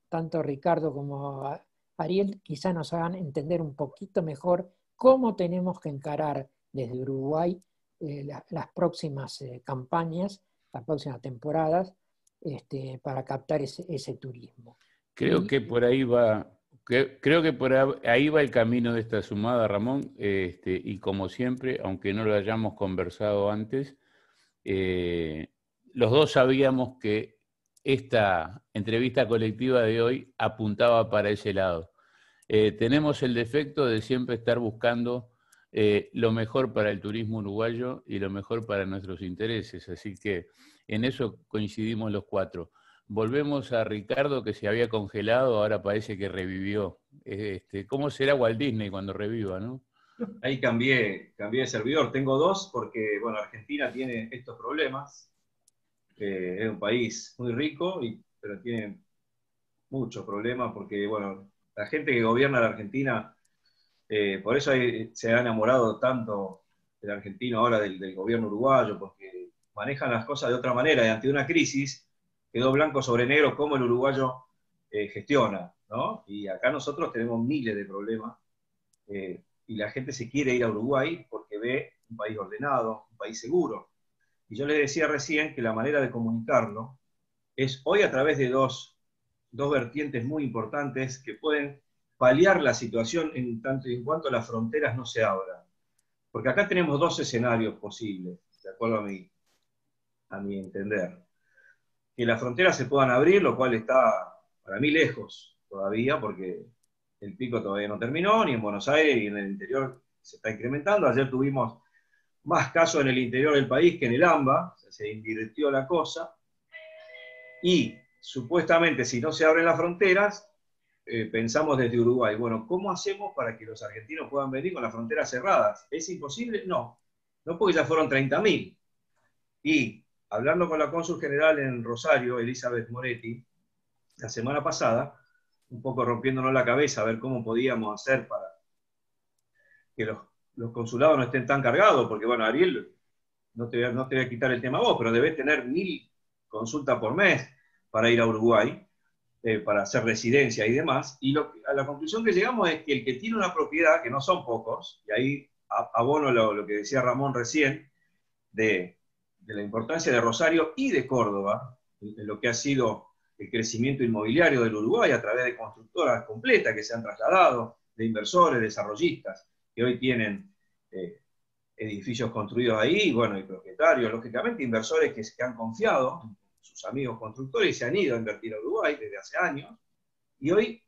tanto Ricardo como Ariel quizá nos hagan entender un poquito mejor cómo tenemos que encarar desde Uruguay las próximas campañas, las próximas temporadas, para captar ese turismo. Creo que por ahí va, creo que por ahí va el camino de esta sumada, Ramón, y como siempre, aunque no lo hayamos conversado antes, los dos sabíamos que esta entrevista colectiva de hoy apuntaba para ese lado. Tenemos el defecto de siempre estar buscando lo mejor para el turismo uruguayo y lo mejor para nuestros intereses, así que en eso coincidimos los cuatro. Volvemos a Ricardo, que se había congelado, ahora parece que revivió. ¿Cómo será Walt Disney cuando reviva, no? Ahí cambié de servidor. Tengo dos porque, bueno, Argentina tiene estos problemas. Es un país muy rico, pero tiene muchos problemas porque, bueno, la gente que gobierna la Argentina, por eso se ha enamorado tanto del argentino ahora del gobierno uruguayo, porque manejan las cosas de otra manera y ante una crisis quedó blanco sobre negro cómo el uruguayo gestiona, ¿no? Y acá nosotros tenemos miles de problemas y la gente se quiere ir a Uruguay porque ve un país ordenado, un país seguro. Y yo les decía recién que la manera de comunicarlo es hoy a través de dos vertientes muy importantes que pueden paliar la situación en tanto y en cuanto las fronteras no se abran. Porque acá tenemos dos escenarios posibles, de acuerdo a mi entender. Que las fronteras se puedan abrir, lo cual está para mí lejos todavía, porque el pico todavía no terminó, ni en Buenos Aires, ni en el interior se está incrementando. Ayer tuvimos más casos en el interior del país que en el AMBA, se invirtió la cosa, y supuestamente si no se abren las fronteras, pensamos desde Uruguay, bueno, ¿cómo hacemos para que los argentinos puedan venir con las fronteras cerradas? ¿Es imposible? No, no porque ya fueron 30.000. Y hablando con la cónsul general en Rosario, Elizabeth Moretti, la semana pasada, un poco rompiéndonos la cabeza a ver cómo podíamos hacer para que los consulados no estén tan cargados, porque bueno, Ariel, no te voy a quitar el tema a vos, pero debes tener 1.000 consultas por mes para ir a Uruguay, para hacer residencia y demás, y a la conclusión que llegamos es que el que tiene una propiedad, que no son pocos, y ahí abono lo que decía Ramón recién, de la importancia de Rosario y de Córdoba, en lo que ha sido el crecimiento inmobiliario del Uruguay a través de constructoras completas que se han trasladado, de inversores, desarrollistas, que hoy tienen edificios construidos ahí, y bueno, y propietarios, lógicamente, inversores que han confiado en sus amigos constructores y se han ido a invertir a Uruguay desde hace años, y hoy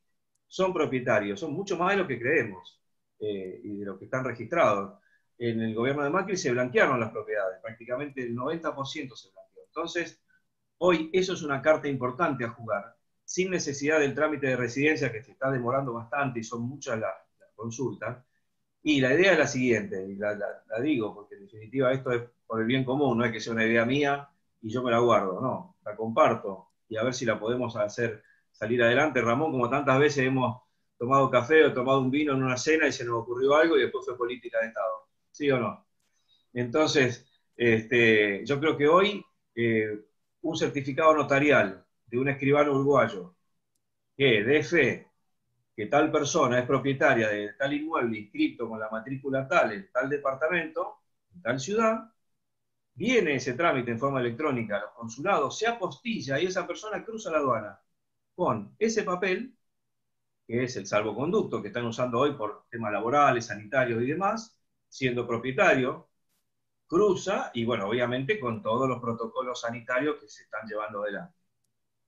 son propietarios, son mucho más de lo que creemos, y de lo que están registrados. En el gobierno de Macri se blanquearon las propiedades, prácticamente el 90% se blanqueó. Entonces, hoy eso es una carta importante a jugar, sin necesidad del trámite de residencia que se está demorando bastante y son muchas las consultas. Y la idea es la siguiente, y la digo, porque en definitiva esto es por el bien común, no es que sea una idea mía y yo me la guardo, no, la comparto y a ver si la podemos hacer salir adelante. Ramón, como tantas veces hemos tomado café o tomado un vino en una cena y se nos ocurrió algo y después fue política de Estado, ¿sí o no? Entonces, yo creo que hoy un certificado notarial de un escribano uruguayo que dé fe que tal persona es propietaria de tal inmueble inscrito con la matrícula tal en tal departamento, en tal ciudad, viene ese trámite en forma electrónica a los consulados, se apostilla y esa persona cruza la aduana con ese papel, que es el salvoconducto que están usando hoy por temas laborales, sanitarios y demás, siendo propietario, cruza y bueno, obviamente con todos los protocolos sanitarios que se están llevando adelante.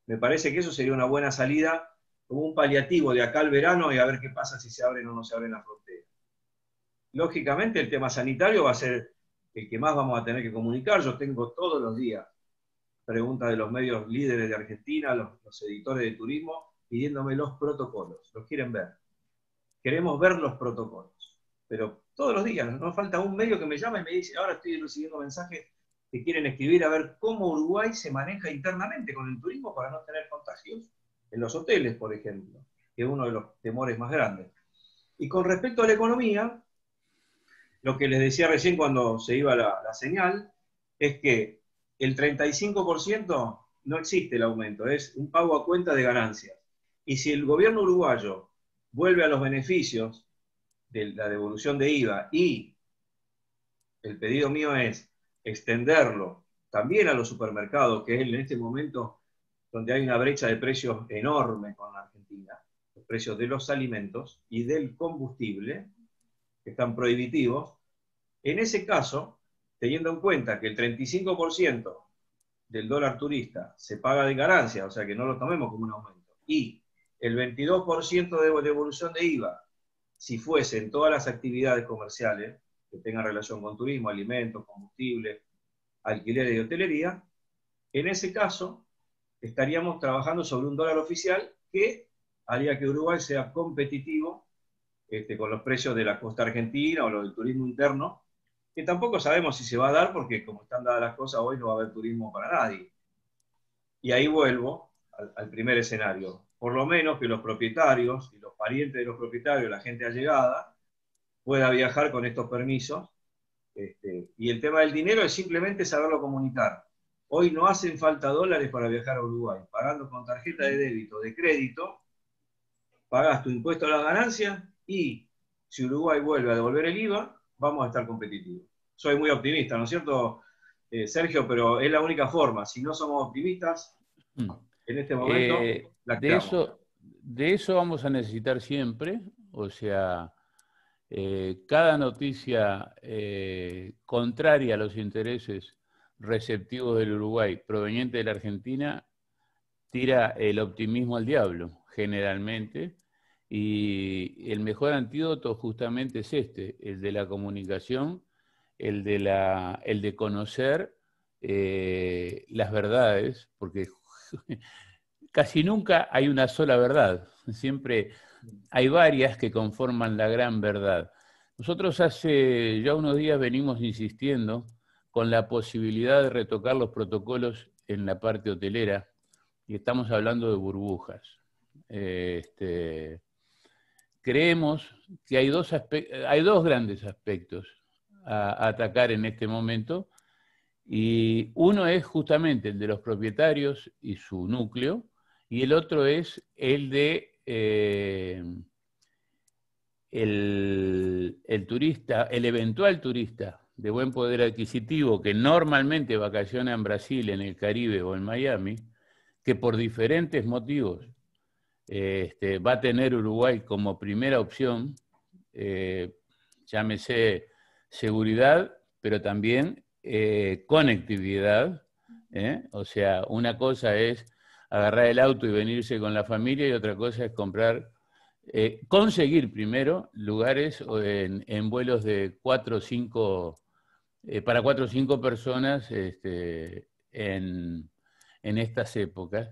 Me parece que eso sería una buena salida como un paliativo de acá al verano y a ver qué pasa si se abren o no se abren las fronteras. Lógicamente el tema sanitario va a ser el que más vamos a tener que comunicar. Yo tengo todos los días preguntas de los medios líderes de Argentina, los editores de turismo, pidiéndome los protocolos. Los quieren ver. Queremos ver los protocolos. Pero todos los días, no falta un medio que me llama y me dice, ahora estoy recibiendo mensajes que quieren escribir a ver cómo Uruguay se maneja internamente con el turismo para no tener contagios en los hoteles, por ejemplo, que es uno de los temores más grandes. Y con respecto a la economía, lo que les decía recién cuando se iba la señal, es que el 35% no existe el aumento, es un pago a cuenta de ganancias. Y si el gobierno uruguayo vuelve a los beneficios de la devolución de IVA y el pedido mío es extenderlo también a los supermercados, que es en este momento donde hay una brecha de precios enorme con la Argentina, los precios de los alimentos y del combustible, que están prohibitivos. En ese caso, teniendo en cuenta que el 35% del dólar turista se paga de ganancia, o sea que no lo tomemos como un aumento, y el 22% de devolución de IVA, si fuesen todas las actividades comerciales que tengan relación con turismo, alimentos, combustible, alquileres y hotelería, en ese caso estaríamos trabajando sobre un dólar oficial que haría que Uruguay sea competitivo con los precios de la costa argentina o lo del turismo interno, que tampoco sabemos si se va a dar porque como están dadas las cosas hoy no va a haber turismo para nadie. Y ahí vuelvo al primer escenario. Por lo menos que los propietarios y los parientes de los propietarios, la gente allegada, pueda viajar con estos permisos. Y el tema del dinero es simplemente saberlo comunicar. Hoy no hacen falta dólares para viajar a Uruguay. Pagando con tarjeta de débito, de crédito, pagás tu impuesto a la ganancia y si Uruguay vuelve a devolver el IVA, vamos a estar competitivos. Soy muy optimista, ¿no es cierto, Sergio? Pero es la única forma. Si no somos optimistas, en este momento, de eso vamos a necesitar siempre. O sea, cada noticia contraria a los intereses receptivos del Uruguay, proveniente de la Argentina, tira el optimismo al diablo, generalmente. Y el mejor antídoto justamente es el de la comunicación, el de conocer las verdades, porque casi nunca hay una sola verdad, siempre hay varias que conforman la gran verdad. Nosotros hace ya unos días venimos insistiendo con la posibilidad de retocar los protocolos en la parte hotelera, y estamos hablando de burbujas. Creemos que hay dos grandes aspectos a atacar en este momento, y uno es justamente el de los propietarios y su núcleo, y el otro es el de el turista, el eventual turista de buen poder adquisitivo que normalmente vacaciona en Brasil, en el Caribe o en Miami, que por diferentes motivos va a tener Uruguay como primera opción, llámese seguridad, pero también conectividad. O sea, una cosa es agarrar el auto y venirse con la familia y otra cosa es conseguir primero lugares en vuelos de 4 o 5, para 4 o 5 personas en estas épocas.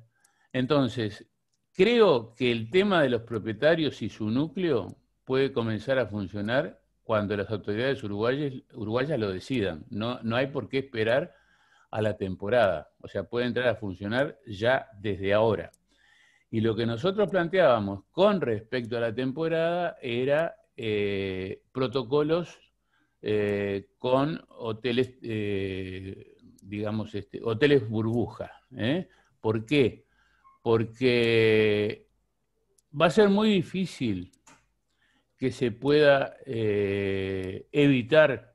Entonces, creo que el tema de los propietarios y su núcleo puede comenzar a funcionar cuando las autoridades uruguayas lo decidan. No hay por qué esperar a la temporada. O sea, puede entrar a funcionar ya desde ahora. Y lo que nosotros planteábamos con respecto a la temporada era protocolos con hoteles, digamos, hoteles burbuja. ¿Por qué? Porque va a ser muy difícil que se pueda evitar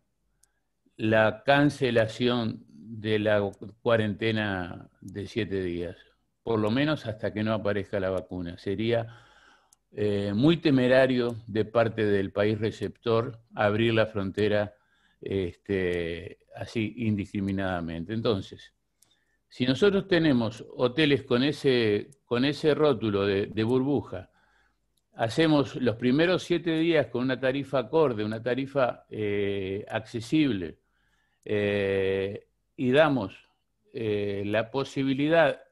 la cancelación de la cuarentena de 7 días, por lo menos hasta que no aparezca la vacuna. Sería muy temerario de parte del país receptor abrir la frontera así indiscriminadamente. Entonces, si nosotros tenemos hoteles con ese rótulo de burbuja, hacemos los primeros 7 días con una tarifa acorde, una tarifa accesible, y damos la posibilidad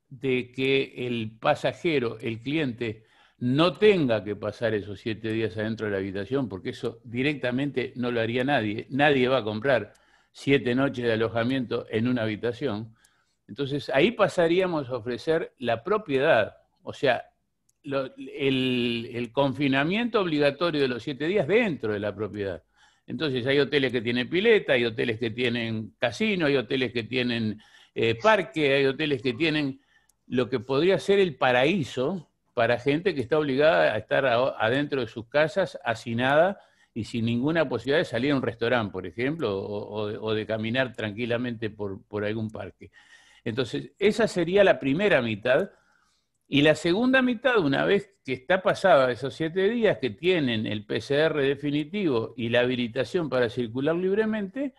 de que el pasajero, el cliente, no tenga que pasar esos 7 días adentro de la habitación, porque eso directamente no lo haría nadie. Nadie va a comprar 7 noches de alojamiento en una habitación. Entonces, ahí pasaríamos a ofrecer la propiedad, o sea, el confinamiento obligatorio de los 7 días dentro de la propiedad. Entonces, hay hoteles que tienen pileta, hay hoteles que tienen casino, hay hoteles que tienen parque, hay hoteles que tienen lo que podría ser el paraíso para gente que está obligada a estar adentro de sus casas, hacinada y sin ninguna posibilidad de salir a un restaurante, por ejemplo, o de caminar tranquilamente por algún parque. Entonces, esa sería la primera mitad. Y la segunda mitad, una vez que está pasada esos 7 días, que tienen el PCR definitivo y la habilitación para circular libremente,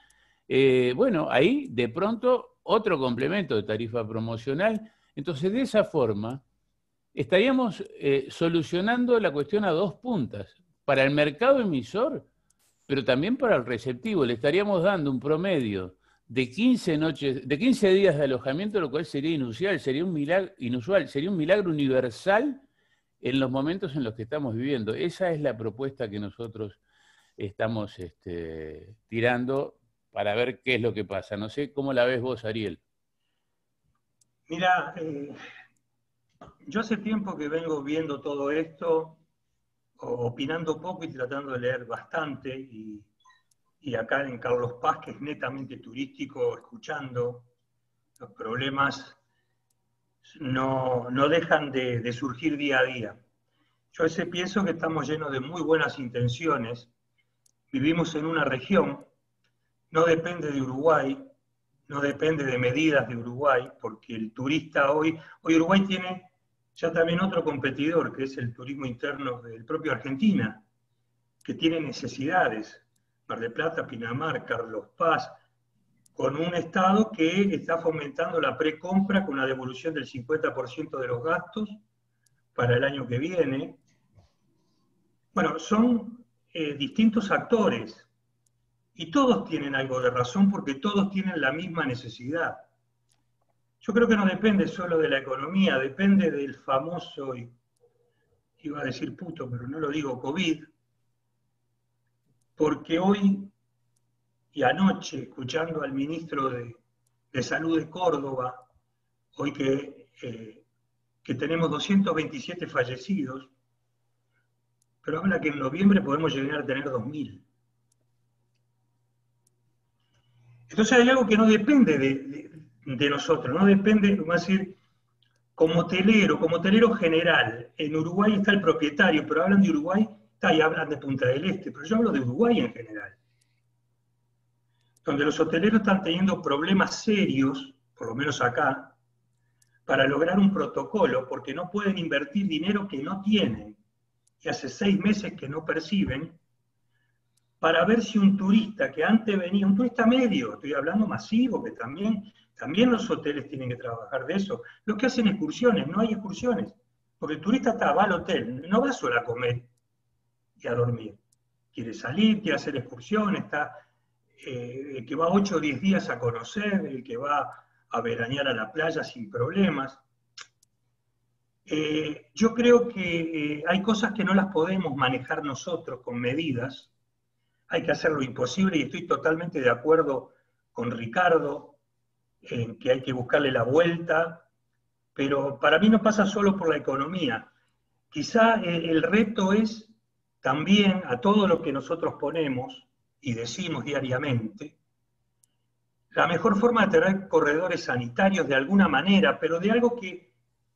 bueno, ahí de pronto otro complemento de tarifa promocional. Entonces, de esa forma, estaríamos solucionando la cuestión a 2 puntas. Para el mercado emisor, pero también para el receptivo. Le estaríamos dando un promedio de 15 noches, de 15 días de alojamiento, lo cual sería inusual, sería un milagro universal en los momentos en los que estamos viviendo. Esa es la propuesta que nosotros estamos tirando para ver qué es lo que pasa. No sé cómo la ves vos, Ariel. Mira, yo hace tiempo que vengo viendo todo esto, opinando poco y tratando de leer bastante, y acá en Carlos Paz, que es netamente turístico, escuchando, los problemas no dejan de surgir día a día. Yo a veces pienso que estamos llenos de muy buenas intenciones, vivimos en una región, no depende de Uruguay, no depende de medidas de Uruguay, porque el turista hoy Uruguay tiene ya también otro competidor, que es el turismo interno del propio Argentina, que tiene necesidades. Mar del Plata, Pinamar, Carlos Paz, con un Estado que está fomentando la precompra con una devolución del 50% de los gastos para el año que viene. Bueno, son distintos actores y todos tienen algo de razón porque todos tienen la misma necesidad. Yo creo que no depende solo de la economía, depende del famoso, iba a decir puto, pero no lo digo, COVID, porque hoy y anoche, escuchando al ministro de Salud de Córdoba, hoy que tenemos 227 fallecidos, pero habla que en noviembre podemos llegar a tener 2.000. Entonces hay algo que no depende de nosotros, no depende, vamos a decir, como telero general. En Uruguay está el propietario, pero hablan de Uruguay, y hablan de Punta del Este, pero yo hablo de Uruguay en general, donde los hoteleros están teniendo problemas serios, por lo menos acá, para lograr un protocolo, porque no pueden invertir dinero que no tienen, y hace 6 meses que no perciben, para ver si un turista que antes venía, un turista medio, estoy hablando masivo, que también los hoteles tienen que trabajar de eso, los que hacen excursiones, no hay excursiones, porque el turista va al hotel, no va solo a comer y a dormir, quiere salir, quiere hacer excursiones, el que va 8 o 10 días a conocer, el que va a veranear a la playa sin problemas. Yo creo que hay cosas que no las podemos manejar nosotros con medidas, hay que hacer lo imposible y estoy totalmente de acuerdo con Ricardo en que hay que buscarle la vuelta, pero para mí no pasa solo por la economía. Quizá el reto es también a todo lo que nosotros ponemos y decimos diariamente, la mejor forma de tener corredores sanitarios de alguna manera, pero de algo que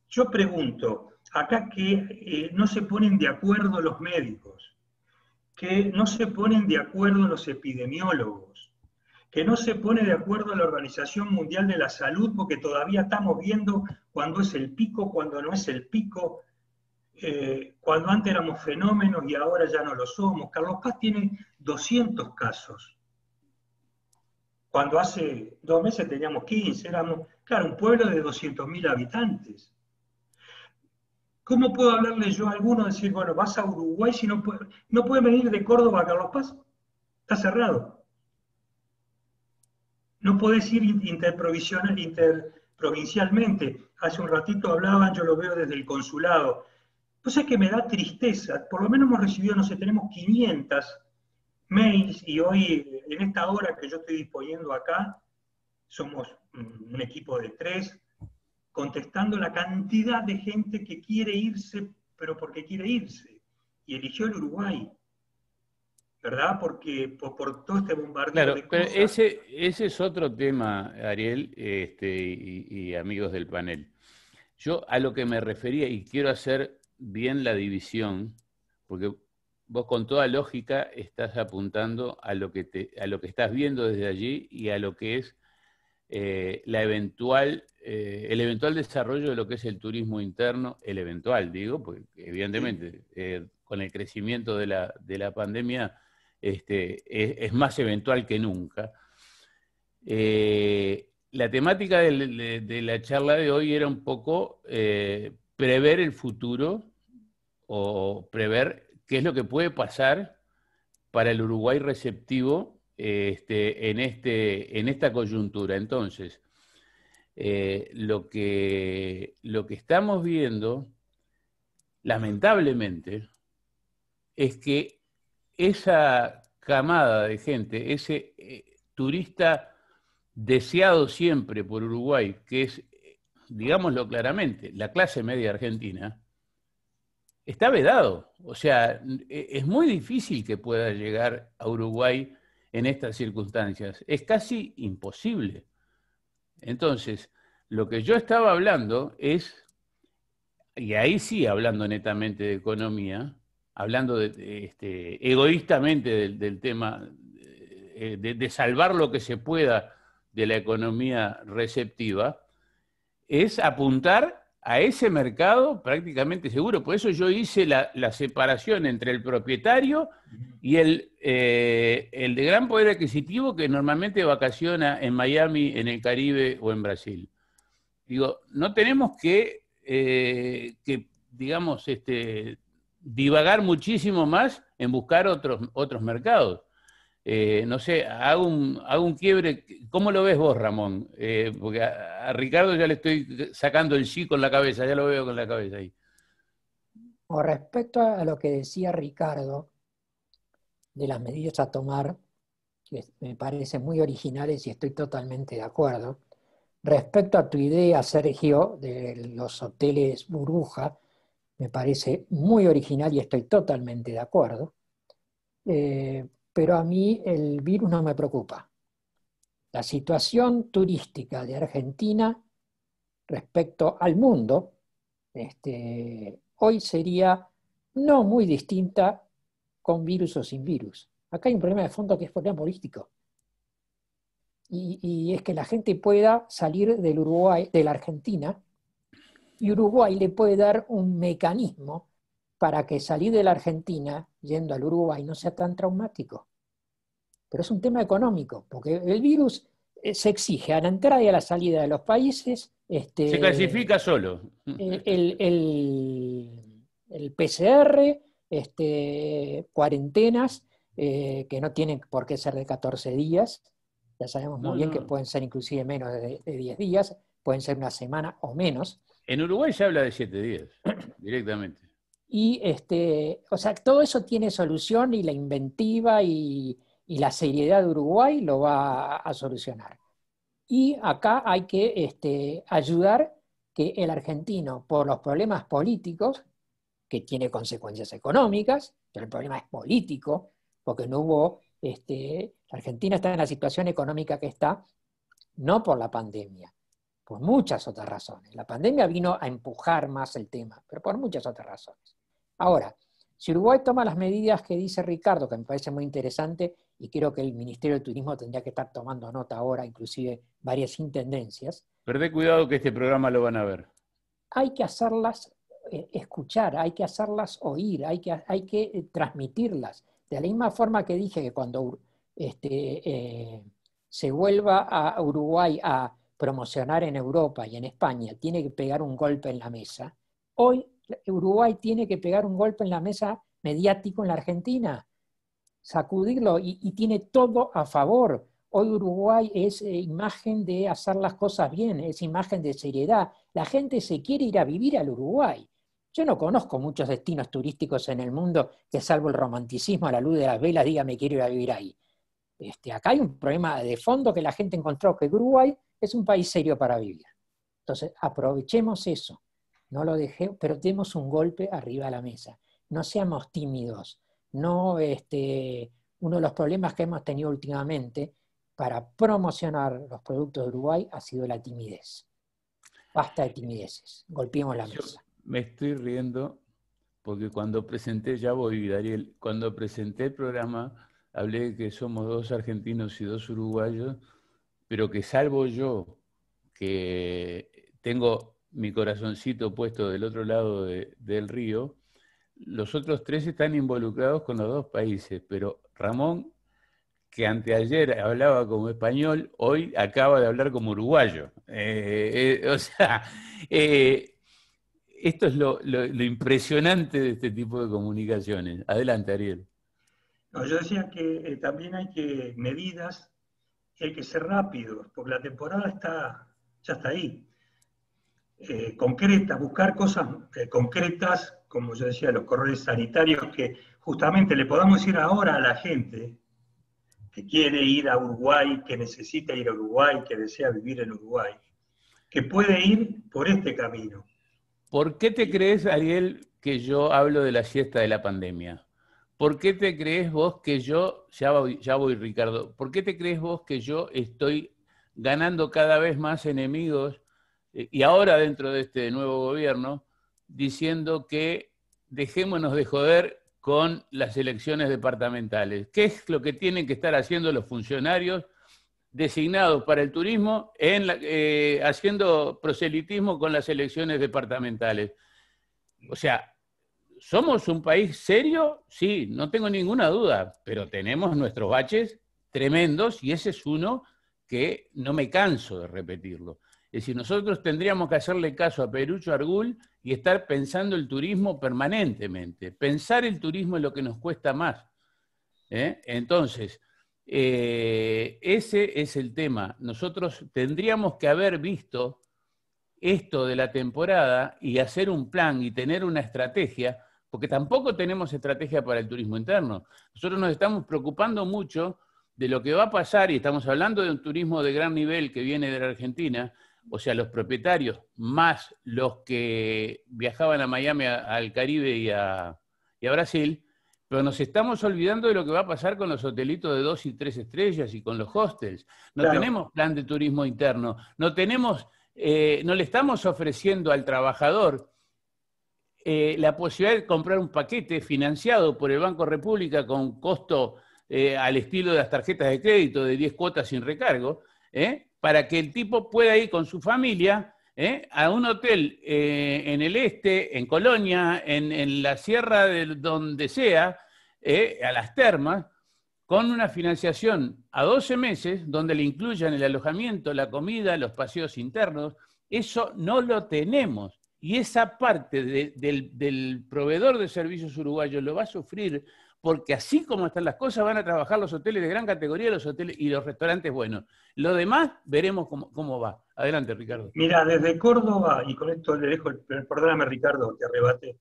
yo pregunto, acá que no se ponen de acuerdo los médicos, que no se ponen de acuerdo los epidemiólogos, que no se pone de acuerdo la Organización Mundial de la Salud, porque todavía estamos viendo cuándo es el pico, cuándo no es el pico, cuando antes éramos fenómenos y ahora ya no lo somos. Carlos Paz tiene 200 casos. Cuando hace 2 meses teníamos 15, éramos, claro, un pueblo de 200.000 habitantes. ¿Cómo puedo hablarle yo a alguno, decir, bueno, vas a Uruguay si no puede venir de Córdoba a Carlos Paz? Está cerrado. No podés ir interprovincialmente. Hace un ratito hablaban, yo lo veo desde el consulado. Pues es que me da tristeza. Por lo menos hemos recibido, no sé, tenemos 500 mails y hoy, en esta hora que yo estoy disponiendo acá, somos un equipo de 3, contestando la cantidad de gente que quiere irse, pero porque quiere irse, y eligió el Uruguay, ¿verdad? Porque por todo este bombardeo Claro, de pero cosas. ese es otro tema, Ariel, y amigos del panel. Yo a lo que me refería, y quiero hacer bien la división, porque vos con toda lógica estás apuntando a lo que estás viendo desde allí y a lo que es el eventual desarrollo de lo que es el turismo interno, el eventual, digo, porque evidentemente con el crecimiento de la pandemia es más eventual que nunca. La temática de la charla de hoy era un poco prever el futuro o prever qué es lo que puede pasar para el Uruguay receptivo en esta coyuntura. Entonces, lo que estamos viendo, lamentablemente, es que esa camada de gente, ese turista deseado siempre por Uruguay, que es, digámoslo claramente, la clase media argentina, está vedado. O sea, es muy difícil que pueda llegar a Uruguay en estas circunstancias. Es casi imposible. Entonces, lo que yo estaba hablando es, y ahí sí hablando netamente de economía, hablando egoístamente del tema de salvar lo que se pueda de la economía receptiva, es apuntar a ese mercado prácticamente seguro. Por eso yo hice la separación entre el propietario y el de gran poder adquisitivo que normalmente vacaciona en Miami, en el Caribe o en Brasil. Digo, no tenemos que digamos, divagar muchísimo más en buscar otros mercados. No sé, hago un quiebre. ¿Cómo lo ves vos, Ramón? Porque a Ricardo ya le estoy sacando el sí con la cabeza, ya lo veo con la cabeza ahí. Con respecto a lo que decía Ricardo, de las medidas a tomar, que me parecen muy originales y estoy totalmente de acuerdo. Respecto a tu idea, Sergio, de los hoteles burbuja, me parece muy original y estoy totalmente de acuerdo. Pero a mí el virus no me preocupa. La situación turística de Argentina respecto al mundo, hoy sería no muy distinta con virus o sin virus. Acá hay un problema de fondo que es problema político. Y es que la gente pueda salir del Uruguay, de la Argentina, y Uruguay le puede dar un mecanismo para que salir de la Argentina yendo al Uruguay no sea tan traumático. Pero es un tema económico, porque el virus se exige a la entrada y a la salida de los países. Se clasifica solo. El PCR, cuarentenas que no tienen por qué ser de 14 días. Ya sabemos muy bien que pueden ser inclusive menos de 10 días, pueden ser una semana o menos. En Uruguay se habla de 7 días, directamente. Y o sea, todo eso tiene solución y la inventiva y la seriedad de Uruguay lo va a solucionar. Y acá hay que ayudar que el argentino, por los problemas políticos, que tiene consecuencias económicas, pero el problema es político, porque no hubo, la Argentina está en la situación económica que está, no por la pandemia, por muchas otras razones. La pandemia vino a empujar más el tema, pero por muchas otras razones. Ahora, si Uruguay toma las medidas que dice Ricardo, que me parece muy interesante, y creo que el Ministerio de Turismo tendría que estar tomando nota ahora, inclusive varias intendencias. Perdé cuidado que este programa lo van a ver. Hay que hacerlas escuchar, hay que hacerlas oír, hay que transmitirlas. De la misma forma que dije que cuando se vuelva a Uruguay a promocionar en Europa y en España, tiene que pegar un golpe en la mesa. Hoy Uruguay tiene que pegar un golpe en la mesa mediático en la Argentina, sacudirlo y tiene todo a favor. Hoy Uruguay es imagen de hacer las cosas bien, es imagen de seriedad. La gente se quiere ir a vivir al Uruguay. Yo no conozco muchos destinos turísticos en el mundo que, salvo el romanticismo a la luz de las velas, diga me quiero ir a vivir ahí. Acá hay un problema de fondo que la gente encontró, que Uruguay es un país serio para vivir. Entonces, aprovechemos eso. No lo dejemos, pero demos un golpe arriba de la mesa. No seamos tímidos. No, uno de los problemas que hemos tenido últimamente para promocionar los productos de Uruguay ha sido la timidez. Basta de timideces. Golpeemos la mesa. Me estoy riendo porque cuando presenté, ya voy, Ariel, cuando presenté el programa, hablé de que somos 2 argentinos y 2 uruguayos, pero que salvo yo, que tengo mi corazoncito puesto del otro lado del río, los otros 3 están involucrados con los 2 países, pero Ramón, que anteayer hablaba como español, hoy acaba de hablar como uruguayo. O sea, esto es lo impresionante de este tipo de comunicaciones. Adelante, Ariel. No, yo decía que también hay que medidas, y hay que ser rápidos, porque la temporada ya está ahí. Concretas, buscar cosas concretas, como yo decía, los corredores sanitarios, que justamente le podamos decir ahora a la gente que quiere ir a Uruguay, que necesita ir a Uruguay, que desea vivir en Uruguay, que puede ir por este camino. ¿Por qué te crees, Ariel, que yo hablo de la siesta de la pandemia? ¿Por qué te crees vos que yo, ya voy Ricardo, ¿por qué te crees vos que yo estoy ganando cada vez más enemigos y ahora dentro de este nuevo gobierno diciendo que dejémonos de joder con las elecciones departamentales? ¿Qué es lo que tienen que estar haciendo los funcionarios designados para el turismo haciendo proselitismo con las elecciones departamentales? O sea, ¿somos un país serio? Sí, no tengo ninguna duda, pero tenemos nuestros baches tremendos y ese es uno que no me canso de repetirlo. Es decir, nosotros tendríamos que hacerle caso a Perucho Argul y estar pensando el turismo permanentemente. Pensar el turismo es lo que nos cuesta más. Entonces, ese es el tema. Nosotros tendríamos que haber visto esto de la temporada y hacer un plan y tener una estrategia, porque tampoco tenemos estrategia para el turismo interno. Nosotros nos estamos preocupando mucho de lo que va a pasar, y estamos hablando de un turismo de gran nivel que viene de la Argentina, o sea, los propietarios más los que viajaban a Miami, al Caribe y a Brasil, pero nos estamos olvidando de lo que va a pasar con los hotelitos de 2 y 3 estrellas y con los hostels. No Claro. tenemos plan de turismo interno, no tenemos, no le estamos ofreciendo al trabajador la posibilidad de comprar un paquete financiado por el Banco República con costo al estilo de las tarjetas de crédito de 10 cuotas sin recargo, para que el tipo pueda ir con su familia a un hotel en el este, en Colonia, en la sierra de donde sea, a las termas, con una financiación a 12 meses, donde le incluyan el alojamiento, la comida, los paseos internos. Eso no lo tenemos. Y esa parte del proveedor de servicios uruguayos lo va a sufrir, porque así como están las cosas, van a trabajar los hoteles de gran categoría, los hoteles y los restaurantes buenos. Lo demás, veremos cómo va. Adelante, Ricardo. Mira, desde Córdoba, y con esto le dejo, perdóname Ricardo, te arrebaté,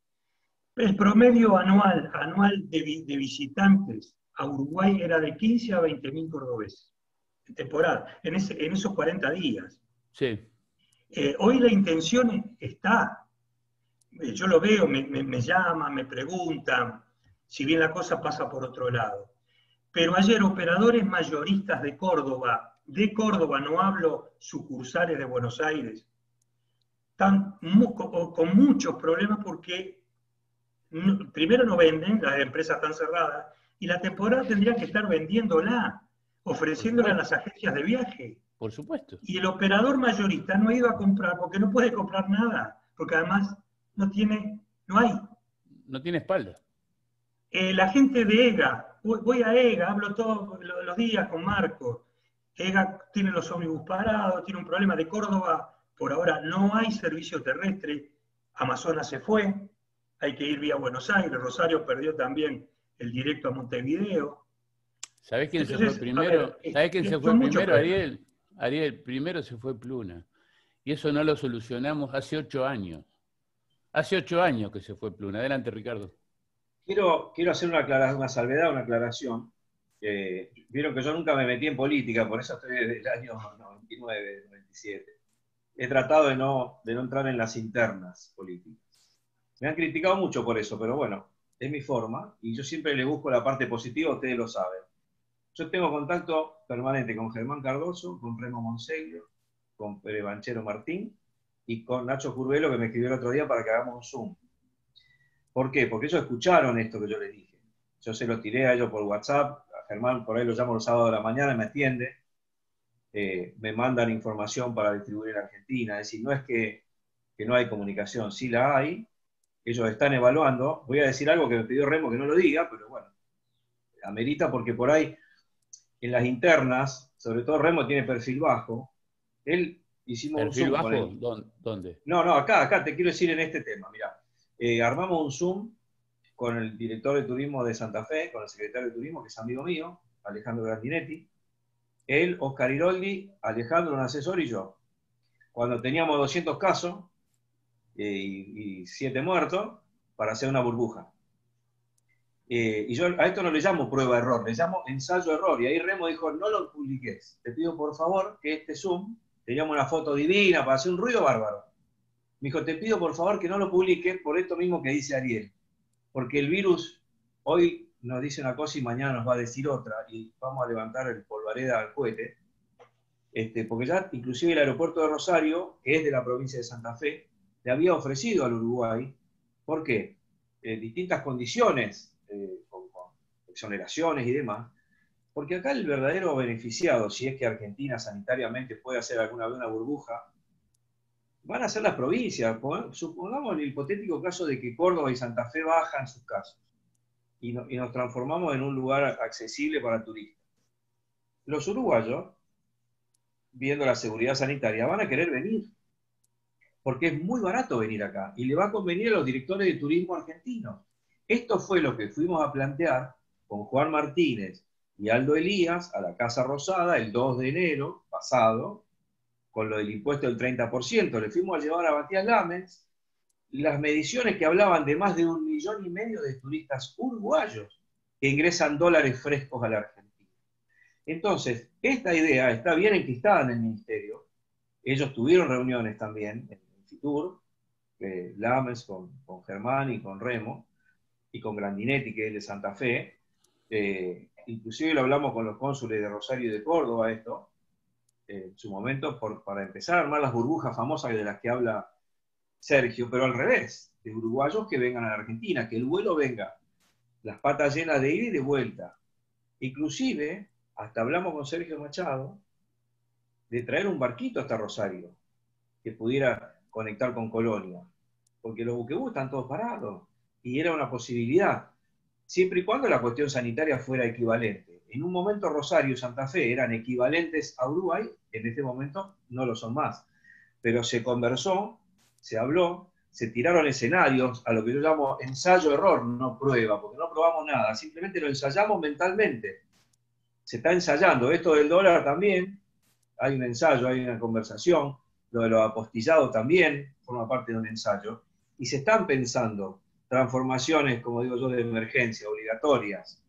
el promedio anual de visitantes a Uruguay era de 15 a 20.000 cordobeses en temporada, en esos 40 días. Sí. Hoy la intención está, yo lo veo, me llaman, me preguntan, si bien la cosa pasa por otro lado. Pero ayer operadores mayoristas de Córdoba, no hablo sucursales de Buenos Aires, están con muchos problemas porque primero no venden, las empresas están cerradas, y la temporada tendrían que estar vendiéndola, ofreciéndola a las agencias de viaje. Por supuesto. Y el operador mayorista no ha ido a comprar porque no puede comprar nada, porque además no hay. No tiene espalda. La gente de EGA, voy a EGA, hablo todos los días con Marco. EGA tiene los ómnibus parados, tiene un problema de Córdoba, por ahora no hay servicio terrestre, Amazonas se fue, hay que ir vía Buenos Aires, Rosario perdió también el directo a Montevideo. ¿Sabés quién se fue primero? ¿Sabés quién se fue primero, Ariel? Ariel, primero se fue Pluna. Y eso no lo solucionamos hace 8 años. Hace 8 años que se fue Pluna. Adelante, Ricardo. Quiero hacer una salvedad, una aclaración. Vieron que yo nunca me metí en política, por eso estoy desde el año 99, 97. He tratado de no entrar en las internas políticas. Me han criticado mucho por eso, pero bueno, es mi forma y yo siempre le busco la parte positiva, ustedes lo saben. Yo tengo contacto permanente con Germán Cardoso, con Remo Monseglio, con Pere Banchero Martín y con Nacho Curvelo, que me escribió el otro día para que hagamos un Zoom. ¿Por qué? Porque ellos escucharon esto que yo les dije. Yo se lo tiré a ellos por WhatsApp, a Germán por ahí lo llamo los sábados de la mañana, me atiende, me mandan información para distribuir en Argentina. Es decir, no es que no hay comunicación, sí la hay, ellos están evaluando. Voy a decir algo que me pidió Remo que no lo diga, pero bueno, amerita porque por ahí en las internas, sobre todo Remo tiene perfil bajo, él hicimos un ¿Perfil Zoom bajo? con él. ¿Dónde? No, acá te quiero decir en este tema, mirá. Armamos un Zoom con el director de turismo de Santa Fe, con el secretario de turismo, que es amigo mío, Alejandro Grandinetti, él, Oscar Iroldi, Alejandro, un asesor, y yo. Cuando teníamos 200 casos y 7 muertos, para hacer una burbuja. Y yo a esto no le llamo prueba-error, le llamo ensayo-error. Y ahí Remo dijo, no lo publiques, te pido por favor que este Zoom, teníamos una foto divina para hacer un ruido bárbaro. Me dijo, te pido por favor que no lo publiques por esto mismo que dice Ariel. Porque el virus hoy nos dice una cosa y mañana nos va a decir otra, y vamos a levantar el polvareda al cohete, porque ya inclusive el aeropuerto de Rosario, que es de la provincia de Santa Fe, le había ofrecido al Uruguay, ¿por qué? Distintas condiciones, con exoneraciones y demás, porque acá el verdadero beneficiado, si es que Argentina sanitariamente puede hacer alguna vez una burbuja, van a ser las provincias. Supongamos el hipotético caso de que Córdoba y Santa Fe bajan sus casos y nos transformamos en un lugar accesible para turistas. Los uruguayos, viendo la seguridad sanitaria, van a querer venir, porque es muy barato venir acá y le va a convenir a los directores de turismo argentinos. Esto fue lo que fuimos a plantear con Juan Martínez y Aldo Elías a la Casa Rosada el 2 de enero pasado, con lo del impuesto del 30%. Le fuimos a llevar a Matías Gámez las mediciones que hablaban de más de 1,5 millones de turistas uruguayos que ingresan dólares frescos a la Argentina. Entonces, esta idea está bien enquistada en el Ministerio. Ellos tuvieron reuniones también en Fitur, Gámez con Germán y con Remo, y con Grandinetti, que es de Santa Fe. Inclusive lo hablamos con los cónsules de Rosario y de Córdoba, esto, en su momento, para empezar a armar las burbujas famosas de las que habla Sergio, pero al revés, de uruguayos que vengan a la Argentina, que el vuelo venga las patas llenas de ida y de vuelta. Inclusive, hasta hablamos con Sergio Machado de traer un barquito hasta Rosario, que pudiera conectar con Colonia, porque los buquebús están todos parados, y era una posibilidad, siempre y cuando la cuestión sanitaria fuera equivalente. En un momento Rosario y Santa Fe eran equivalentes a Uruguay, en este momento no lo son más, pero se conversó, se habló, se tiraron escenarios, a lo que yo llamo ensayo-error, no prueba, porque no probamos nada, simplemente lo ensayamos mentalmente. Se está ensayando esto del dólar también, hay un ensayo, hay una conversación, lo de los apostillados también forma parte de un ensayo, y se están pensando transformaciones, como digo yo, de emergencia, obligatorias.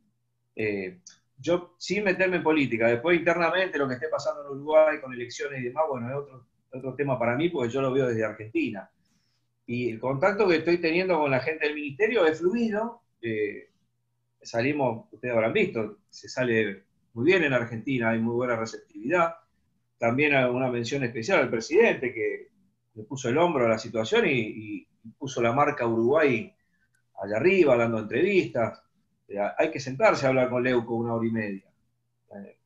Yo, sin meterme en política, después internamente lo que esté pasando en Uruguay con elecciones y demás, bueno, es otro tema para mí, porque yo lo veo desde Argentina. Y el contacto que estoy teniendo con la gente del ministerio es fluido. Salimos, ustedes habrán visto, se sale muy bien en Argentina, hay muy buena receptividad. También hay una mención especial al presidente, que le puso el hombro a la situación y puso la marca Uruguay allá arriba, dando entrevistas. Hay que sentarse a hablar con Leuco 1 hora y media.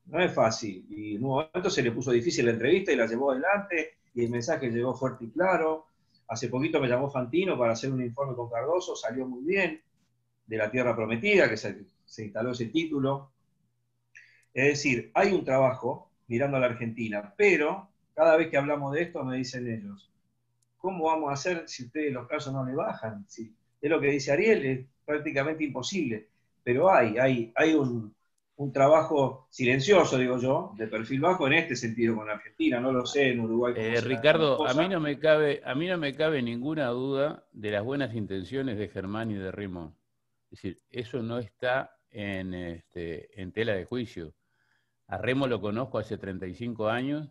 No es fácil. Y en un momento se le puso difícil la entrevista y la llevó adelante, y el mensaje llegó fuerte y claro. Hace poquito me llamó Fantino para hacer un informe con Cardoso, salió muy bien, de la Tierra Prometida, que se instaló ese título. Es decir, hay un trabajo mirando a la Argentina, pero cada vez que hablamos de esto me dicen ellos, ¿cómo vamos a hacer si ustedes los casos no le bajan? Si, es lo que dice Ariel, es prácticamente imposible, pero hay un trabajo silencioso, digo yo, de perfil bajo en este sentido con la Argentina, no lo sé en Uruguay cómo será Ricardo, la a mí no me cabe ninguna duda de las buenas intenciones de Germán y de Remo. Es decir, eso no está en tela de juicio. A Remo lo conozco hace 35 años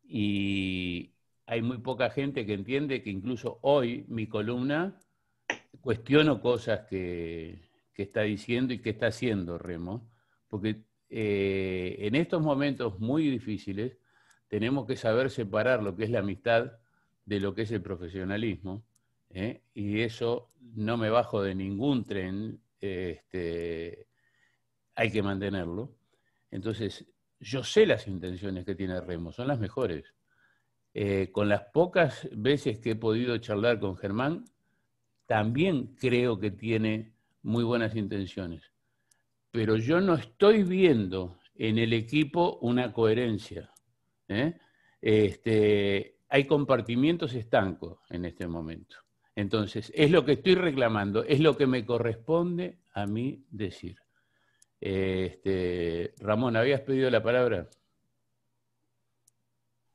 y hay muy poca gente que entiende que incluso hoy mi columna cuestiono cosas que está diciendo y que está haciendo Remo, porque en estos momentos muy difíciles tenemos que saber separar lo que es la amistad de lo que es el profesionalismo. Y eso no me bajo de ningún tren, hay que mantenerlo. Entonces, yo sé las intenciones que tiene Remo, son las mejores. Con las pocas veces que he podido charlar con Germán, también creo que tiene muy buenas intenciones. Pero yo no estoy viendo en el equipo una coherencia. Hay compartimientos estancos en este momento. Entonces, es lo que estoy reclamando, es lo que me corresponde a mí decir. Ramón, ¿habías pedido la palabra?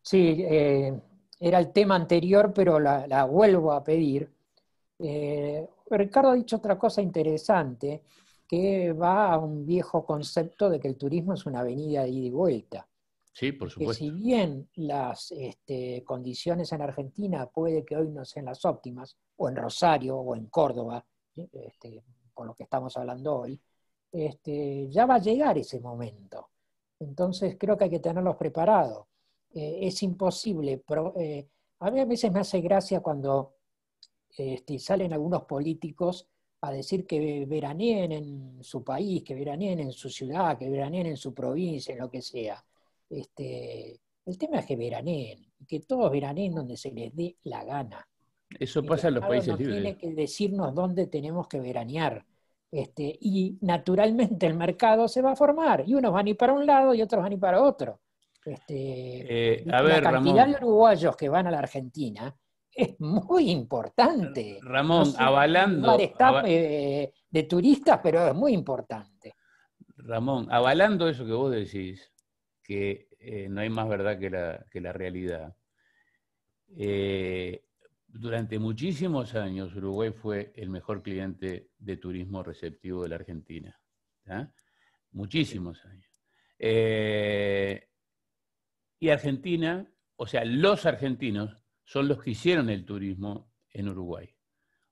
Sí, era el tema anterior, pero la vuelvo a pedir. Ricardo ha dicho otra cosa interesante, que va a un viejo concepto de que el turismo es una avenida de ida y vuelta. Sí, por Que supuesto. si bien las condiciones en Argentina puede que hoy no sean las óptimas, o en Rosario o en Córdoba, por lo que estamos hablando hoy, ya va a llegar ese momento. Entonces creo que hay que tenerlos preparados. Es imposible. A mí a veces me hace gracia cuando salen algunos políticos a decir que veraneen en su país, que veraneen en su ciudad, que veraneen en su provincia, en lo que sea. El tema es que veraneen, que todos veraneen donde se les dé la gana. Eso El pasa en los Estado países no libres. tiene que decirnos dónde tenemos que veranear. Y naturalmente el mercado se va a formar, y unos van a ir para un lado y otros van a ir para otro. A La ver, cantidad Ramón. de uruguayos que van a la Argentina es muy importante. Ramón, No sé en qué lugar está de turistas, pero es muy importante. Ramón, avalando eso que vos decís, que no hay más verdad que la realidad. Durante muchísimos años Uruguay fue el mejor cliente de turismo receptivo de la Argentina. ¿Ah? Muchísimos años. Y Argentina, o sea, los argentinos son los que hicieron el turismo en Uruguay.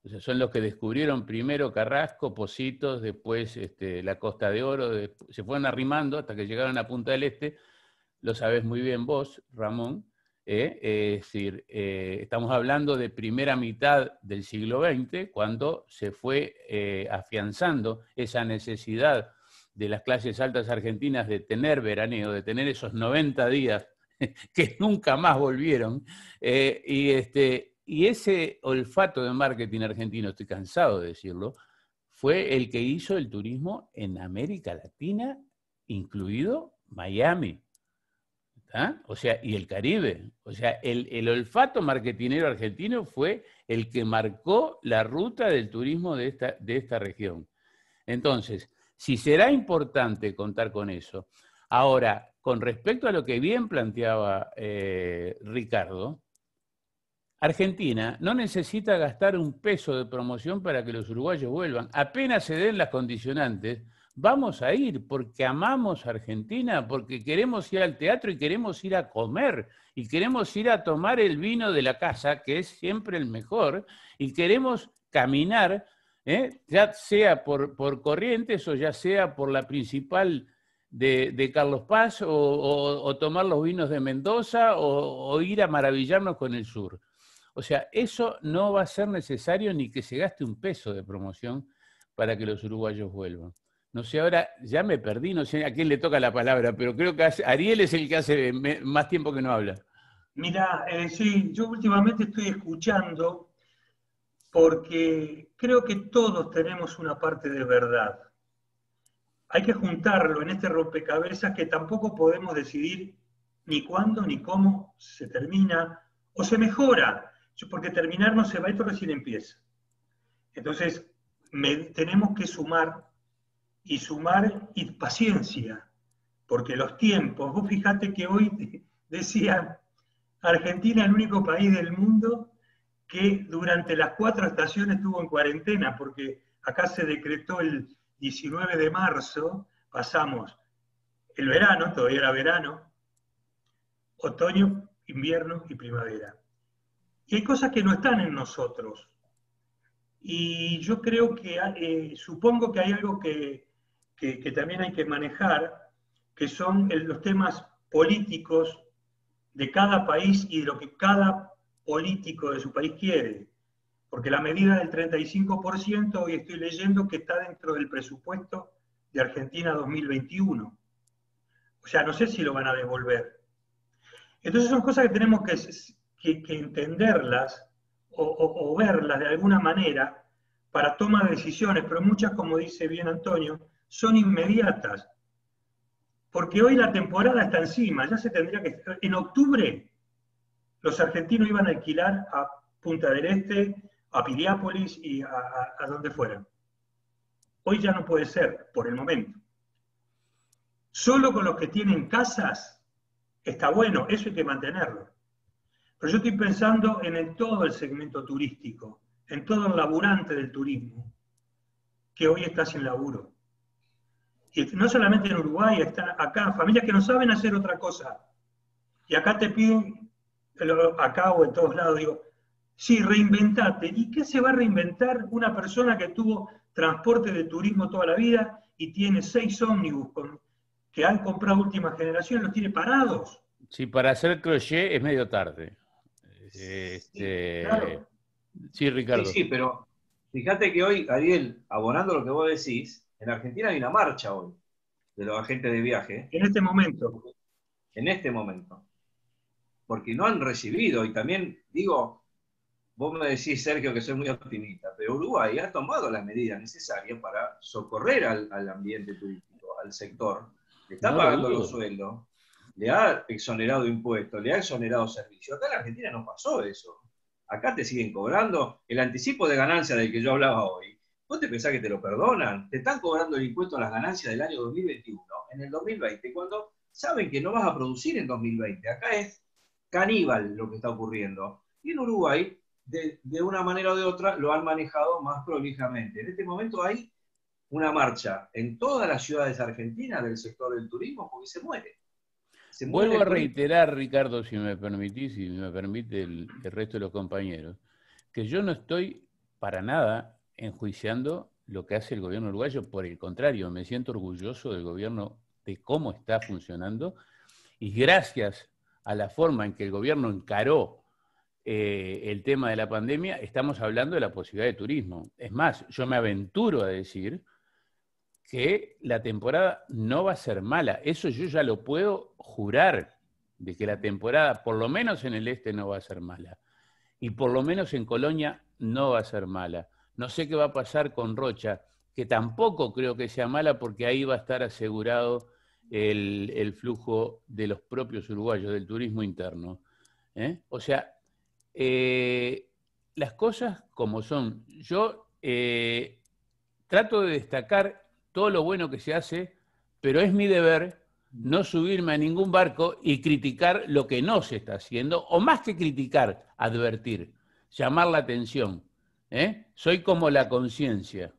O sea, son los que descubrieron primero Carrasco, Pocitos, después la Costa de Oro, se fueron arrimando hasta que llegaron a Punta del Este. Lo sabés muy bien vos, Ramón. Es decir, estamos hablando de primera mitad del siglo XX, cuando se fue afianzando esa necesidad de las clases altas argentinas de tener veraneo, de tener esos 90 días que nunca más volvieron. Y ese olfato de marketing argentino, estoy cansado de decirlo, fue el que hizo el turismo en América Latina, incluido Miami. ¿Ah? O sea, y el Caribe. O sea, el olfato marketinero argentino fue el que marcó la ruta del turismo de esta región. Entonces, si será importante contar con eso. Ahora, con respecto a lo que bien planteaba Ricardo, Argentina no necesita gastar un peso de promoción para que los uruguayos vuelvan. Apenas se den las condicionantes, vamos a ir porque amamos a Argentina, porque queremos ir al teatro y queremos ir a comer, y queremos ir a tomar el vino de la casa, que es siempre el mejor, y queremos caminar, ya sea por Corrientes o ya sea por la principal de Carlos Paz, o tomar los vinos de Mendoza, o ir a maravillarnos con el sur. O sea, eso no va a ser necesario ni que se gaste un peso de promoción para que los uruguayos vuelvan. No sé, ahora ya me perdí, no sé a quién le toca la palabra, pero creo que Ariel es el que hace más tiempo que no habla. Mira, sí, yo últimamente estoy escuchando porque creo que todos tenemos una parte de verdad. Hay que juntarlo en este rompecabezas que tampoco podemos decidir ni cuándo ni cómo se termina o se mejora, porque terminar no se va, esto recién empieza. Entonces, tenemos que sumar y paciencia, porque los tiempos, vos fijate que hoy decía, Argentina es el único país del mundo que durante las 4 estaciones estuvo en cuarentena, porque acá se decretó el 19 de marzo, pasamos el verano, todavía era verano, otoño, invierno y primavera. Y hay cosas que no están en nosotros. Y yo creo que, supongo que hay algo que también hay que manejar, que son los temas políticos de cada país y de lo que cada político de su país quiere. porque la medida del 35% hoy estoy leyendo que está dentro del presupuesto de Argentina 2021. O sea, no sé si lo van a devolver. Entonces son cosas que tenemos que entenderlas o verlas de alguna manera para toma de decisiones, pero muchas, como dice bien Antonio, son inmediatas. Porque hoy la temporada está encima, ya se tendría que... En octubre los argentinos iban a alquilar a Punta del Este, a Piriápolis y a donde fueran. Hoy ya no puede ser, por el momento. Solo con los que tienen casas está bueno, eso hay que mantenerlo. Pero yo estoy pensando en todo el segmento turístico, en todo el laburante del turismo, que hoy está sin laburo. Y no solamente en Uruguay, están acá familias que no saben hacer otra cosa. Y acá te piden, acá o en todos lados, digo, sí, reinventate. ¿Y qué se va a reinventar una persona que tuvo transporte de turismo toda la vida y tiene 6 ómnibus que han comprado última generación, los tiene parados? Sí, para hacer crochet es medio tarde. Claro. Sí, Ricardo. Sí, pero fíjate que hoy, Ariel, abonando lo que vos decís, en Argentina hay una marcha hoy de los agentes de viaje. En este momento. En este momento. Porque no han recibido, y también digo, vos me decís, Sergio, que soy muy optimista, pero Uruguay ha tomado las medidas necesarias para socorrer al ambiente turístico, al sector. Le está pagando los sueldos, le ha exonerado impuestos, le ha exonerado servicios. Acá en Argentina no pasó eso. Acá te siguen cobrando el anticipo de ganancia del que yo hablaba hoy. ¿Vos te pensás que te lo perdonan? Te están cobrando el impuesto a las ganancias del año 2021, en el 2020, cuando saben que no vas a producir en 2020. Acá es caníbal lo que está ocurriendo. Y en Uruguay, de una manera o de otra, lo han manejado más prolijamente. En este momento hay una marcha en todas las ciudades argentinas del sector del turismo porque se muere. Vuelvo a reiterar, Ricardo, si me permitís, y me permite el resto de los compañeros, que yo no estoy para nada enjuiciando lo que hace el gobierno uruguayo. Por el contrario, me siento orgulloso del gobierno, de cómo está funcionando, y gracias a la forma en que el gobierno encaró el tema de la pandemia, estamos hablando de la posibilidad de turismo. Es más, yo me aventuro a decir que la temporada no va a ser mala. Eso yo ya lo puedo jurar, de que la temporada, por lo menos en el este, no va a ser mala. Y por lo menos en Colonia no va a ser mala. No sé qué va a pasar con Rocha, que tampoco creo que sea mala, porque ahí va a estar asegurado el flujo de los propios uruguayos, del turismo interno. O sea, las cosas como son. Yo trato de destacar todo lo bueno que se hace, pero es mi deber no subirme a ningún barco y criticar lo que no se está haciendo, o más que criticar, advertir, llamar la atención. Soy como la conciencia.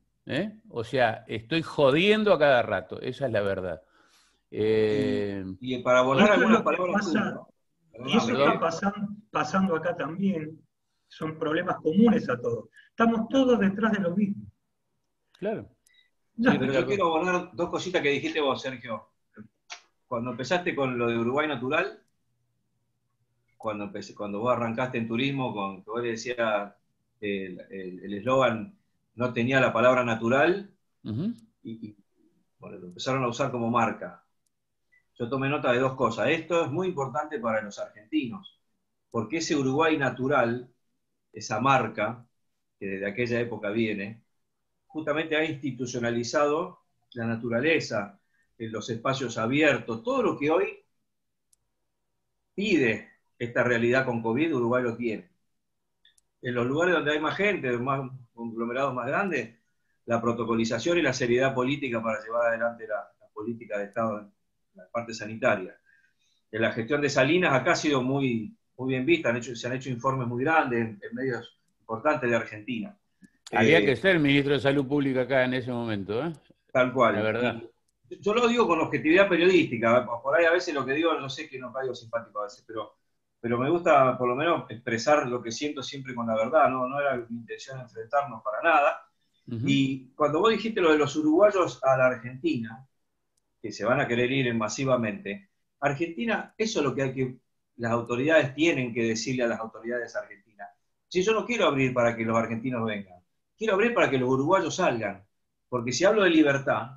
O sea, estoy jodiendo a cada rato, esa es la verdad. Y para volar algunas palabras... Y eso está pasando acá también. Son problemas comunes a todos. Estamos todos detrás de lo mismo. Claro. No, sí, pero yo quiero abonar 2 cositas que dijiste vos, Sergio. Cuando empezaste con lo de Uruguay Natural, cuando vos arrancaste en turismo, con que vos decías el eslogan no tenía la palabra natural, y bueno, lo empezaron a usar como marca. Yo tomé nota de 2 cosas. Esto es muy importante para los argentinos, porque ese Uruguay natural, esa marca, que desde aquella época viene, justamente ha institucionalizado la naturaleza, los espacios abiertos, todo lo que hoy pide esta realidad con COVID, Uruguay lo tiene. En los lugares donde hay más gente, más conglomerados más grandes, la protocolización y la seriedad política para llevar adelante la política de Estado en la parte sanitaria. En la gestión de Salinas acá ha sido muy bien vista, se han hecho informes muy grandes en medios importantes de Argentina. Había que ser ministro de Salud Pública acá en ese momento, Tal cual. La verdad. Yo lo digo con objetividad periodística, por ahí a veces lo que digo no sé que no caigo simpático a veces, pero me gusta por lo menos expresar lo que siento siempre con la verdad, no era mi intención enfrentarnos para nada. Y cuando vos dijiste lo de los uruguayos a la Argentina, que se van a querer ir masivamente, Argentina, eso es lo que las autoridades tienen que decirle a las autoridades argentinas. Si yo no quiero abrir para que los argentinos vengan, quiero abrir para que los uruguayos salgan. Porque si hablo de libertad,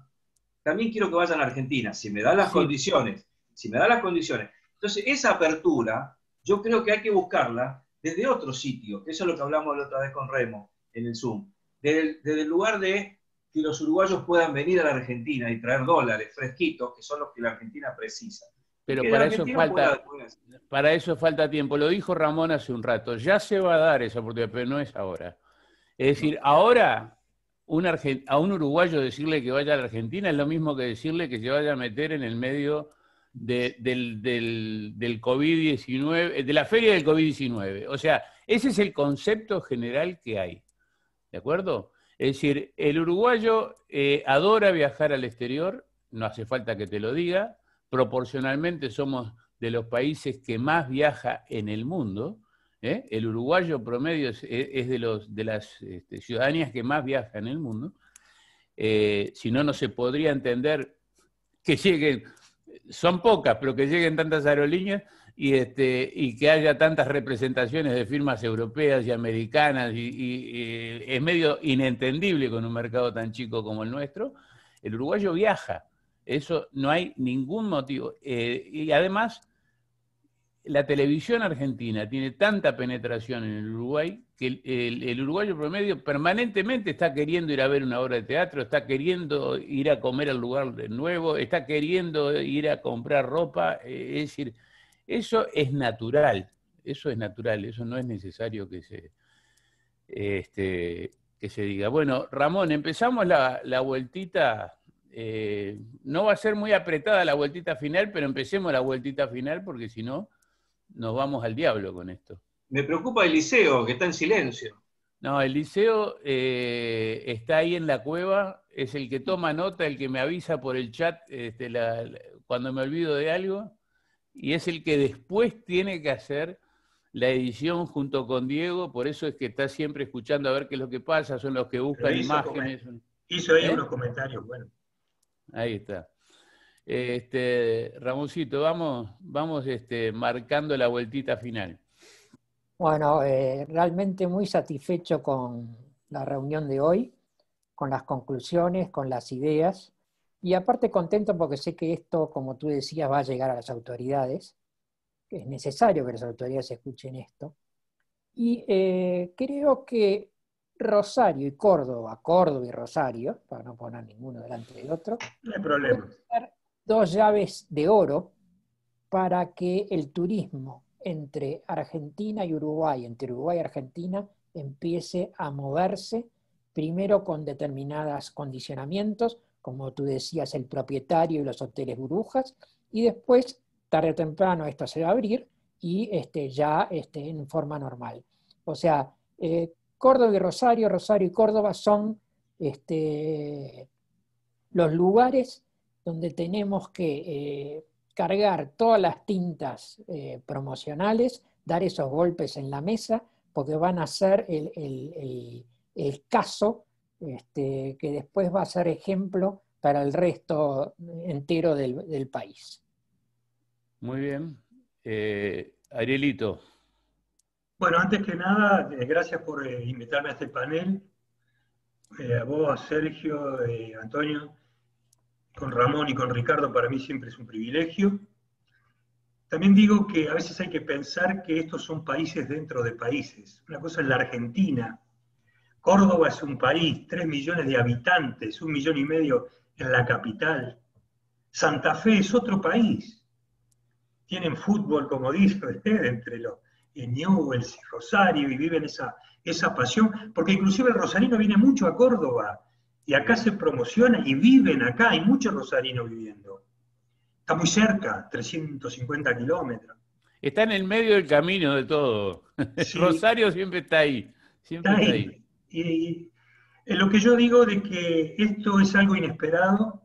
también quiero que vayan a Argentina, si me dan las condiciones. Si me dan las condiciones. Entonces, esa apertura, yo creo que hay que buscarla desde otro sitio, que eso es lo que hablamos la otra vez con Remo en el Zoom. Desde el lugar de que los uruguayos puedan venir a la Argentina y traer dólares fresquitos, que son los que la Argentina precisa. Pero para eso falta tiempo. Lo dijo Ramón hace un rato. Ya se va a dar esa oportunidad, pero no es ahora. Es decir, ahora a un uruguayo decirle que vaya a la Argentina es lo mismo que decirle que se vaya a meter en el medio del COVID-19, de la feria del COVID-19. O sea, ese es el concepto general que hay. ¿De acuerdo? Es decir, el uruguayo adora viajar al exterior, no hace falta que te lo diga, proporcionalmente somos de los países que más viaja en el mundo. El uruguayo promedio es de las ciudadanías que más viaja en el mundo. Si no, no se podría entender que lleguen, son pocas, pero que lleguen tantas aerolíneas y que haya tantas representaciones de firmas europeas y americanas, y es medio inentendible con un mercado tan chico como el nuestro. El uruguayo viaja, eso no hay ningún motivo. Y además, la televisión argentina tiene tanta penetración en el Uruguay que el uruguayo promedio permanentemente está queriendo ir a ver una obra de teatro, está queriendo ir a comer al lugar de nuevo, está queriendo ir a comprar ropa. Es decir, eso es natural, eso no es necesario que se diga. Bueno, Ramón, empezamos la vueltita. No va a ser muy apretada la vueltita final, pero empecemos la vueltita final porque si no, nos vamos al diablo con esto. Me preocupa el liceo, que está en silencio. No, el liceo está ahí en la cueva, es el que toma nota, el que me avisa por el chat cuando me olvido de algo, y es el que después tiene que hacer la edición junto con Diego, por eso es que está siempre escuchando a ver qué es lo que pasa, son los que buscan imágenes. Hizo ahí unos comentarios, bueno. Ahí está. Ramoncito, vamos marcando la vueltita final. Bueno, realmente muy satisfecho con la reunión de hoy, con las conclusiones, con las ideas, y aparte contento porque sé que esto, como tú decías, va a llegar a las autoridades, que es necesario que las autoridades escuchen esto, y creo que Rosario y Córdoba y Rosario, para no poner ninguno delante del otro, no hay problema. Dos llaves de oro para que el turismo entre Argentina y Uruguay, entre Uruguay y Argentina, empiece a moverse, primero con determinados condicionamientos, como tú decías, el propietario y los hoteles burbujas, y después, tarde o temprano, esto se va a abrir y ya en forma normal. O sea, Córdoba y Rosario, Rosario y Córdoba son los lugares donde tenemos que cargar todas las tintas promocionales, dar esos golpes en la mesa, porque van a ser el caso que después va a ser ejemplo para el resto entero del país. Muy bien. Arielito. Bueno, antes que nada, gracias por invitarme a este panel. A vos, a Sergio, Antonio, con Ramón y con Ricardo, para mí siempre es un privilegio. También digo que a veces hay que pensar que estos son países dentro de países. Una cosa es la Argentina. Córdoba es un país, 3 millones de habitantes, 1,5 millones en la capital. Santa Fe es otro país. Tienen fútbol, como dice, entre los Newell's y Rosario, y viven esa pasión, porque inclusive el rosarino viene mucho a Córdoba, y acá se promociona, y viven acá, hay muchos rosarinos viviendo. Está muy cerca, 350 kilómetros. Está en el medio del camino de todo. Sí. Rosario siempre está ahí. Siempre está ahí. Y lo que yo digo de que esto es algo inesperado,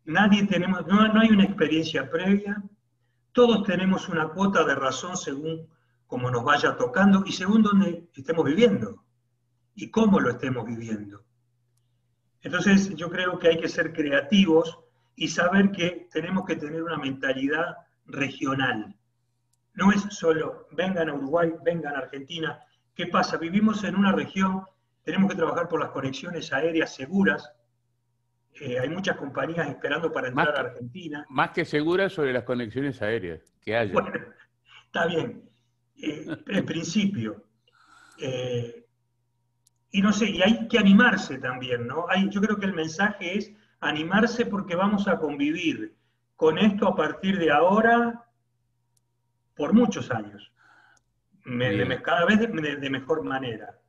no hay una experiencia previa, todos tenemos una cuota de razón según cómo nos vaya tocando y según dónde estemos viviendo y cómo lo estemos viviendo. Entonces yo creo que hay que ser creativos y saber que tenemos que tener una mentalidad regional. No es solo vengan a Uruguay, vengan a Argentina, ¿Qué pasa? Vivimos en una región, tenemos que trabajar por las conexiones aéreas seguras. Hay muchas compañías esperando para entrar a Argentina. Más que segura sobre las conexiones aéreas que haya. Bueno, está bien. En principio. Y no sé, y hay que animarse también, ¿no? Yo creo que el mensaje es animarse porque vamos a convivir con esto a partir de ahora por muchos años. Cada vez de mejor manera.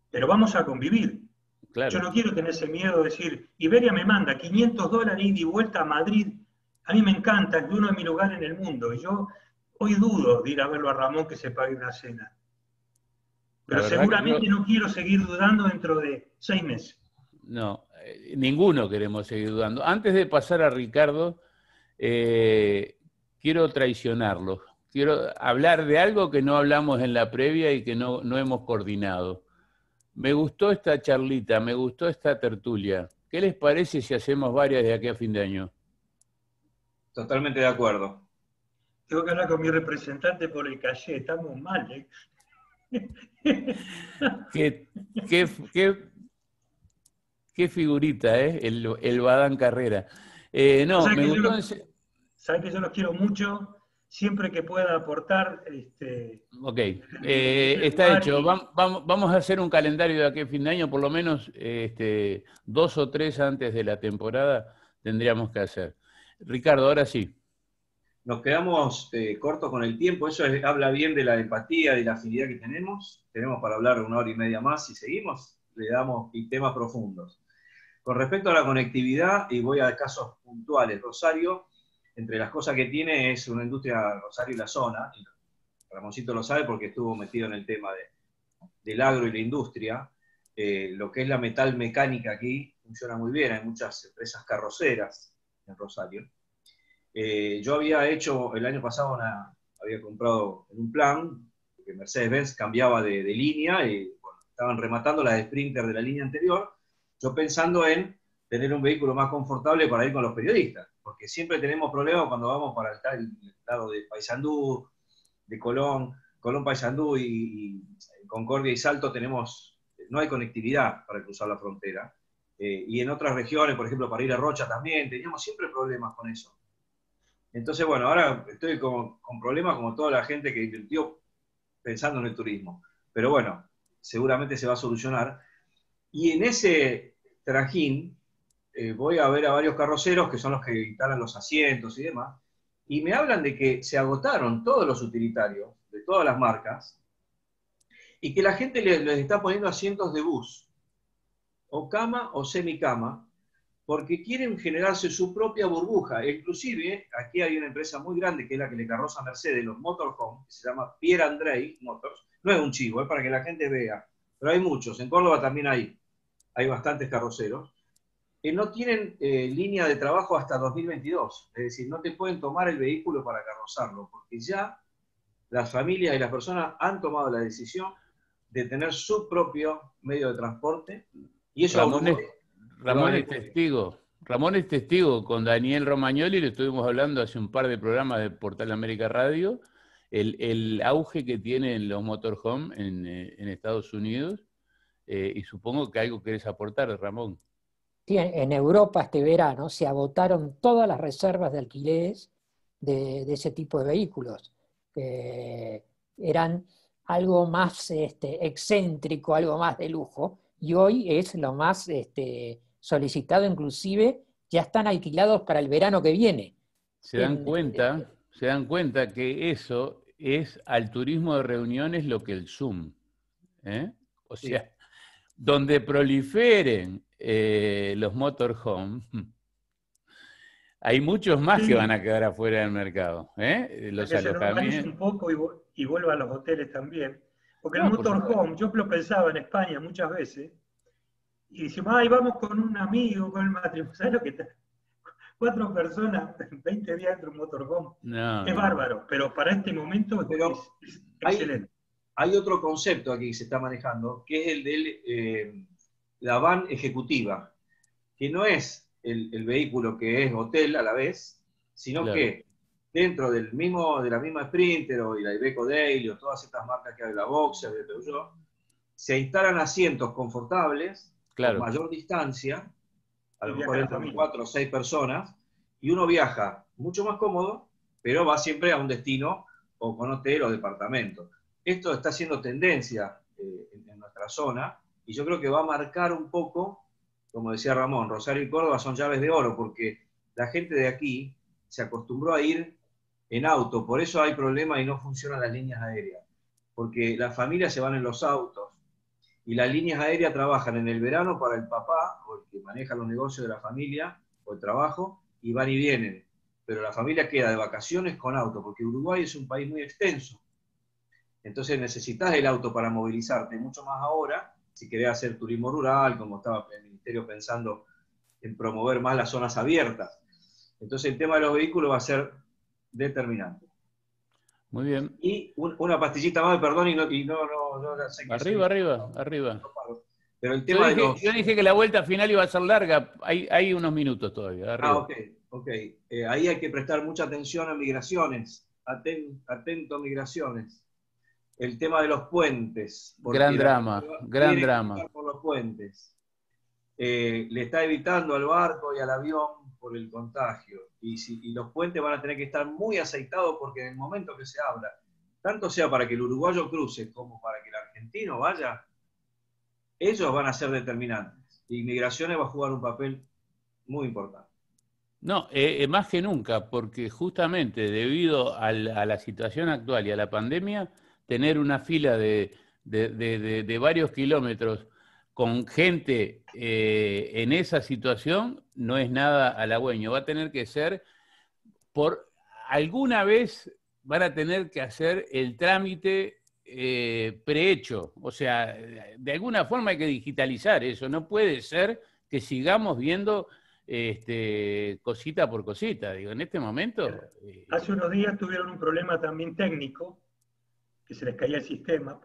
Pero vamos a convivir. Claro. Yo no quiero tener ese miedo de decir, Iberia me manda $500 ida y vuelta a Madrid. A mí me encanta, es uno de mis lugares en el mundo. Y yo hoy dudo de ir a verlo a Ramón que se pague una cena. Pero seguramente no quiero seguir dudando dentro de 6 meses. No, ninguno queremos seguir dudando. Antes de pasar a Ricardo, quiero traicionarlo. Quiero hablar de algo que no hablamos en la previa y que no hemos coordinado. Me gustó esta charlita, me gustó esta tertulia. ¿Qué les parece si hacemos varias de aquí a fin de año? Totalmente de acuerdo. Tengo que hablar con mi representante por el calle, estamos mal, ¿eh? Qué figurita, ¿eh? El Badán Carrera. No, me gustó. Sabes que yo los quiero mucho. Siempre que pueda aportar. Ok, está hecho. Vamos a hacer un calendario de aquí a fin de año, por lo menos 2 o 3 antes de la temporada tendríamos que hacer. Ricardo, ahora sí. Nos quedamos cortos con el tiempo, eso habla bien de la empatía, de la afinidad que tenemos. Tenemos para hablar 1 hora y media más, si seguimos, le damos temas profundos. Con respecto a la conectividad, y voy a casos puntuales, Rosario, entre las cosas que tiene es una industria, Rosario y la zona, y Ramoncito lo sabe porque estuvo metido en el tema del agro y la industria. Lo que es la metalmecánica aquí funciona muy bien, hay muchas empresas carroceras en Rosario. Yo había hecho, el año pasado había comprado en un plan, que Mercedes-Benz cambiaba de línea, y bueno, estaban rematando las Sprinter de la línea anterior, yo pensando en tener un vehículo más confortable para ir con los periodistas, porque siempre tenemos problemas cuando vamos para el lado de Paysandú, de Colón Paysandú y Concordia y Salto no hay conectividad para cruzar la frontera. Y en otras regiones, por ejemplo, para ir a Rocha también, teníamos siempre problemas con eso. Entonces, bueno, ahora estoy con problemas como toda la gente que invirtió pensando en el turismo. Pero bueno, seguramente se va a solucionar. Y en ese trajín voy a ver a varios carroceros que son los que instalan los asientos y demás, y me hablan de que se agotaron todos los utilitarios de todas las marcas y que la gente les está poniendo asientos de bus, o cama o semicama, porque quieren generarse su propia burbuja. Inclusive, aquí hay una empresa muy grande que es la que le carroza a Mercedes, los Motorhome, que se llama Pierre Andrei Motors. No es un chivo, es para que la gente vea, pero hay muchos. En Córdoba también hay bastantes carroceros, que no tienen línea de trabajo hasta 2022. Es decir, no te pueden tomar el vehículo para carrozarlo, porque ya las familias y las personas han tomado la decisión de tener su propio medio de transporte, y eso Ramón es testigo, con Daniel Romagnoli, le estuvimos hablando hace un par de programas de Portal América Radio, el auge que tienen los motorhome en Estados Unidos, y supongo que algo querés aportar, Ramón. Sí, en Europa este verano se agotaron todas las reservas de alquileres de ese tipo de vehículos. Eran algo más excéntrico, algo más de lujo, y hoy es lo más solicitado, inclusive ya están alquilados para el verano que viene. Se dan cuenta que eso es al turismo de reuniones lo que el Zoom. O sea, sí, donde proliferen los motorhome, hay muchos más que van a quedar afuera del mercado. Los que alojamientos. Se un poco y vuelva a los hoteles también. Porque el motorhome, yo lo pensaba en España muchas veces, y decimos, ay, vamos con un amigo, con el matrimonio. ¿Sabes lo que está? 4 personas, 20 días dentro de un motorhome. Es bárbaro, pero para este momento es excelente. Hay otro concepto aquí que se está manejando, que es el de la van ejecutiva, que no es el vehículo que es hotel a la vez, sino que dentro de la misma Sprinter y la Iveco Daily o todas estas marcas que hay, la Boxer, de Peugeot, se instalan asientos confortables, Claro. con mayor distancia, a lo Y mejor viaja la entran familia. 4 o 6 personas, y uno viaja mucho más cómodo, pero va siempre a un destino o con hotel o departamento. Esto está siendo tendencia en nuestra zona, y yo creo que va a marcar un poco, como decía Ramón, Rosario y Córdoba son llaves de oro, porque la gente de aquí se acostumbró a ir en auto, por eso hay problemas y no funcionan las líneas aéreas, porque las familias se van en los autos, y las líneas aéreas trabajan en el verano para el papá, o el que maneja los negocios de la familia, o el trabajo, y van y vienen. Pero la familia queda de vacaciones con auto, porque Uruguay es un país muy extenso. Entonces necesitas el auto para movilizarte, mucho más ahora, si querés hacer turismo rural, como estaba el Ministerio pensando en promover más las zonas abiertas. Entonces el tema de los vehículos va a ser determinante. Muy bien. Y una pastillita más, perdón, y no sé qué Arriba, arriba, arriba. Pero el tema de los... Yo dije que la vuelta final iba a ser larga. Hay unos minutos todavía. Arriba. Ok. Ahí hay que prestar mucha atención a migraciones. Atento a migraciones. El tema de los puentes. Gran drama, gran drama. Por los puentes. Le está evitando al barco y al avión por el contagio. Y los puentes van a tener que estar muy aceitados, porque en el momento que se abra, tanto sea para que el uruguayo cruce como para que el argentino vaya, ellos van a ser determinantes. Y migraciones va a jugar un papel muy importante. No, más que nunca, porque justamente debido a la situación actual y a la pandemia, tener una fila de varios kilómetros con gente en esa situación no es nada halagüeño. Va a tener que ser, alguna vez van a tener que hacer el trámite prehecho. O sea, de alguna forma hay que digitalizar eso. No puede ser que sigamos viendo cosita por cosita. Digo, en este momento... Hace unos días tuvieron un problema también técnico, que se les caía el sistema,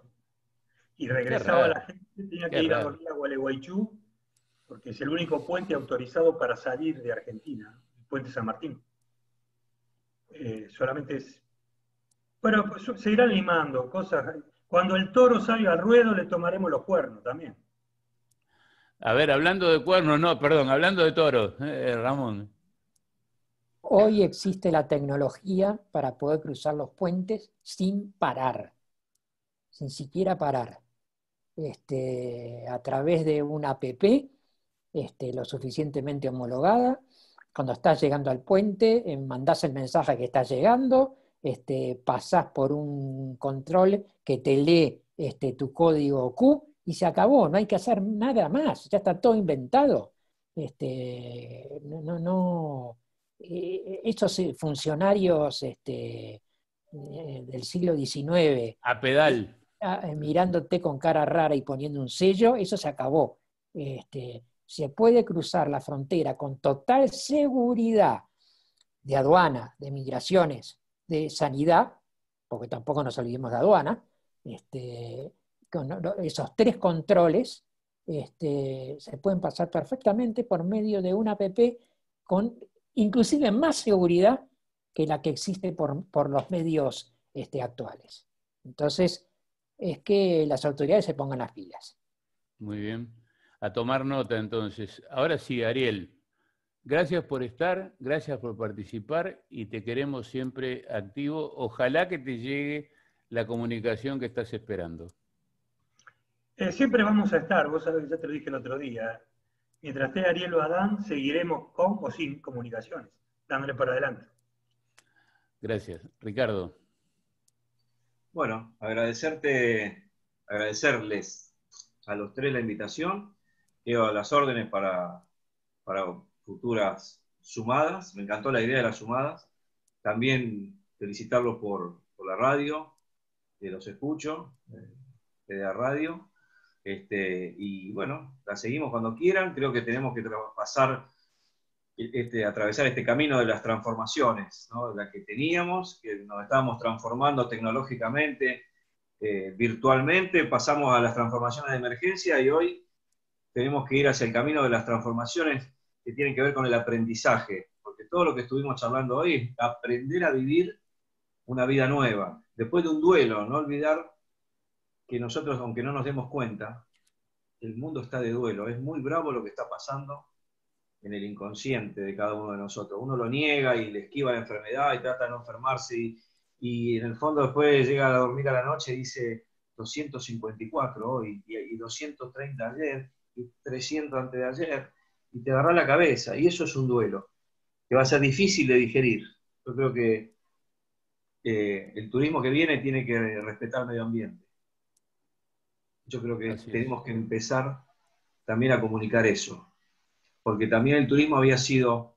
y regresaba la gente, tenía que ir a dormir a Gualeguaychú, porque es el único puente autorizado para salir de Argentina, el puente San Martín. Solamente es... Bueno, pues se irán limando cosas. Cuando el toro salga al ruedo, le tomaremos los cuernos también. A ver, hablando de cuernos, no, perdón, hablando de toros, Ramón. Hoy existe la tecnología para poder cruzar los puentes sin parar, sin siquiera parar. A través de una app lo suficientemente homologada. Cuando estás llegando al puente, mandás el mensaje que estás llegando, pasás por un control que te lee tu código Q y se acabó, no hay que hacer nada más, ya está todo inventado. Estos funcionarios del siglo XIX, a pedal, mirándote con cara rara y poniendo un sello, eso se acabó. Se puede cruzar la frontera con total seguridad de aduana, de migraciones, de sanidad, porque tampoco nos olvidemos de aduana, con esos tres controles se pueden pasar perfectamente por medio de una app con inclusive más seguridad que la que existe por los medios actuales. Entonces, es que las autoridades se pongan las pilas. Muy bien. A tomar nota, entonces. Ahora sí, Ariel, gracias por estar, gracias por participar y te queremos siempre activo. Ojalá que te llegue la comunicación que estás esperando. Siempre vamos a estar, vos sabés, ya te lo dije el otro día. Mientras esté Ariel o Adán, seguiremos con o sin comunicaciones, dándole para adelante. Gracias. Ricardo. Bueno, agradecerles a los tres la invitación. Quedo a las órdenes para futuras sumadas. Me encantó la idea de las sumadas. También felicitarlos por la radio, los escucho, de radio. Y bueno, la seguimos cuando quieran. Creo que tenemos que atravesar este camino de las transformaciones, ¿no? La que teníamos, que nos estábamos transformando tecnológicamente, virtualmente, pasamos a las transformaciones de emergencia y hoy tenemos que ir hacia el camino de las transformaciones que tienen que ver con el aprendizaje, porque porque todo lo que estuvimos charlando hoy es aprender a vivir una vida nueva, después de un duelo. No olvidar que nosotros, aunque no nos demos cuenta, el mundo está de duelo. Es muy bravo lo que está pasando en el inconsciente de cada uno de nosotros. Uno lo niega y le esquiva la enfermedad y trata de no enfermarse, y en el fondo después llega a dormir a la noche y dice 254 hoy, y 230 ayer, y 300 antes de ayer, y te agarra la cabeza, y eso es un duelo que va a ser difícil de digerir. Yo creo que el turismo que viene tiene que respetar el medio ambiente. Yo creo que tenemos que empezar también a comunicar eso, porque también el turismo había sido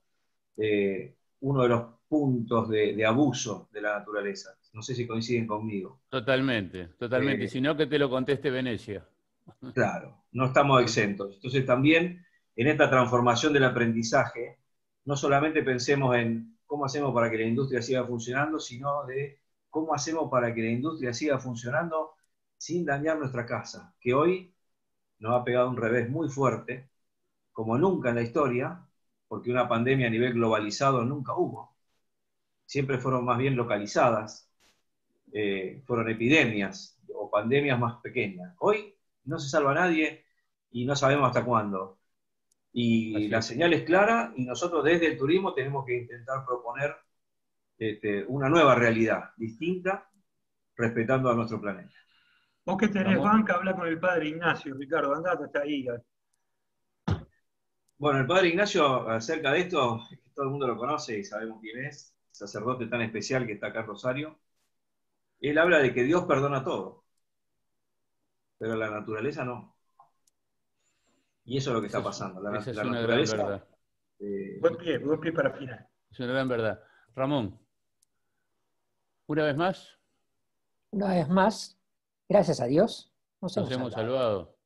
uno de los puntos de abuso de la naturaleza. No sé si coinciden conmigo. Totalmente, totalmente. Si no, que te lo conteste Venecia. Claro, no estamos exentos. Entonces también en esta transformación del aprendizaje, no solamente pensemos en cómo hacemos para que la industria siga funcionando, sino de cómo hacemos para que la industria siga funcionando sin dañar nuestra casa, que hoy nos ha pegado un revés muy fuerte, como nunca en la historia, porque una pandemia a nivel globalizado nunca hubo. Siempre fueron más bien localizadas, fueron epidemias o pandemias más pequeñas. Hoy no se salva a nadie y no sabemos hasta cuándo. Y la señal es clara, y nosotros desde el turismo tenemos que intentar proponer una nueva realidad, distinta, respetando a nuestro planeta. Vos que tenés banca, habla con el padre Ignacio, Ricardo, andate hasta ahí. Bueno, el padre Ignacio, acerca de esto, todo el mundo lo conoce y sabemos quién es, sacerdote tan especial que está acá en Rosario. Él habla de que Dios perdona todo, pero la naturaleza no. Y eso es lo que está pasando. Esa es una gran verdad. Buen pie para final. Es una gran verdad. Ramón, una vez más. Una vez más, gracias a Dios, nos hemos salvado.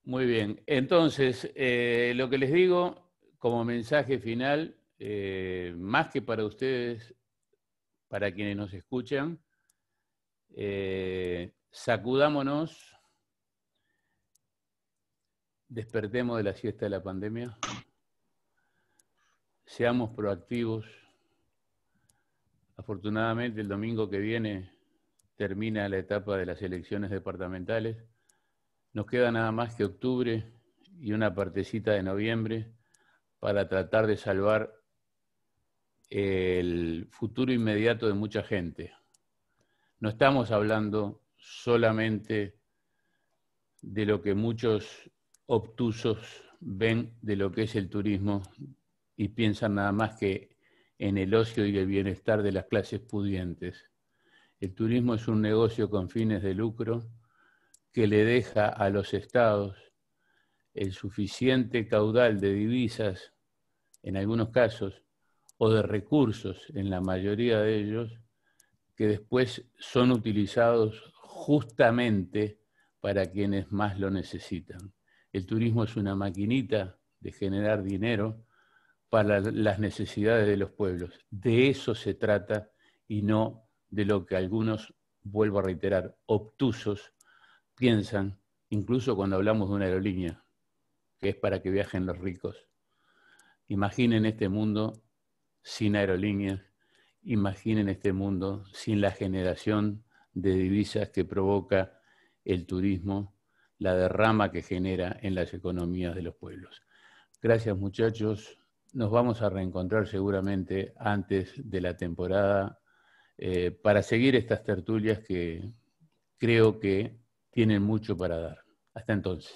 Muy bien. Entonces, lo que les digo como mensaje final, más que para ustedes, para quienes nos escuchan, sacudámonos, despertemos de la siesta de la pandemia, seamos proactivos. Afortunadamente, el domingo que viene termina la etapa de las elecciones departamentales. Nos queda nada más que octubre y una partecita de noviembre para tratar de salvar el futuro inmediato de mucha gente. No estamos hablando solamente de lo que muchos obtusos ven de lo que es el turismo y piensan nada más que en el ocio y el bienestar de las clases pudientes. El turismo es un negocio con fines de lucro que le deja a los estados el suficiente caudal de divisas, en algunos casos, o de recursos, en la mayoría de ellos, que después son utilizados justamente para quienes más lo necesitan. El turismo es una maquinita de generar dinero para las necesidades de los pueblos. De eso se trata y no de lo que algunos, vuelvo a reiterar, obtusos, piensan, incluso cuando hablamos de una aerolínea, que es para que viajen los ricos. Imaginen este mundo sin aerolíneas, imaginen este mundo sin la generación de divisas que provoca el turismo, la derrama que genera en las economías de los pueblos. Gracias, muchachos. Nos vamos a reencontrar seguramente antes de la temporada para seguir estas tertulias que creo que tienen mucho para dar. Hasta entonces.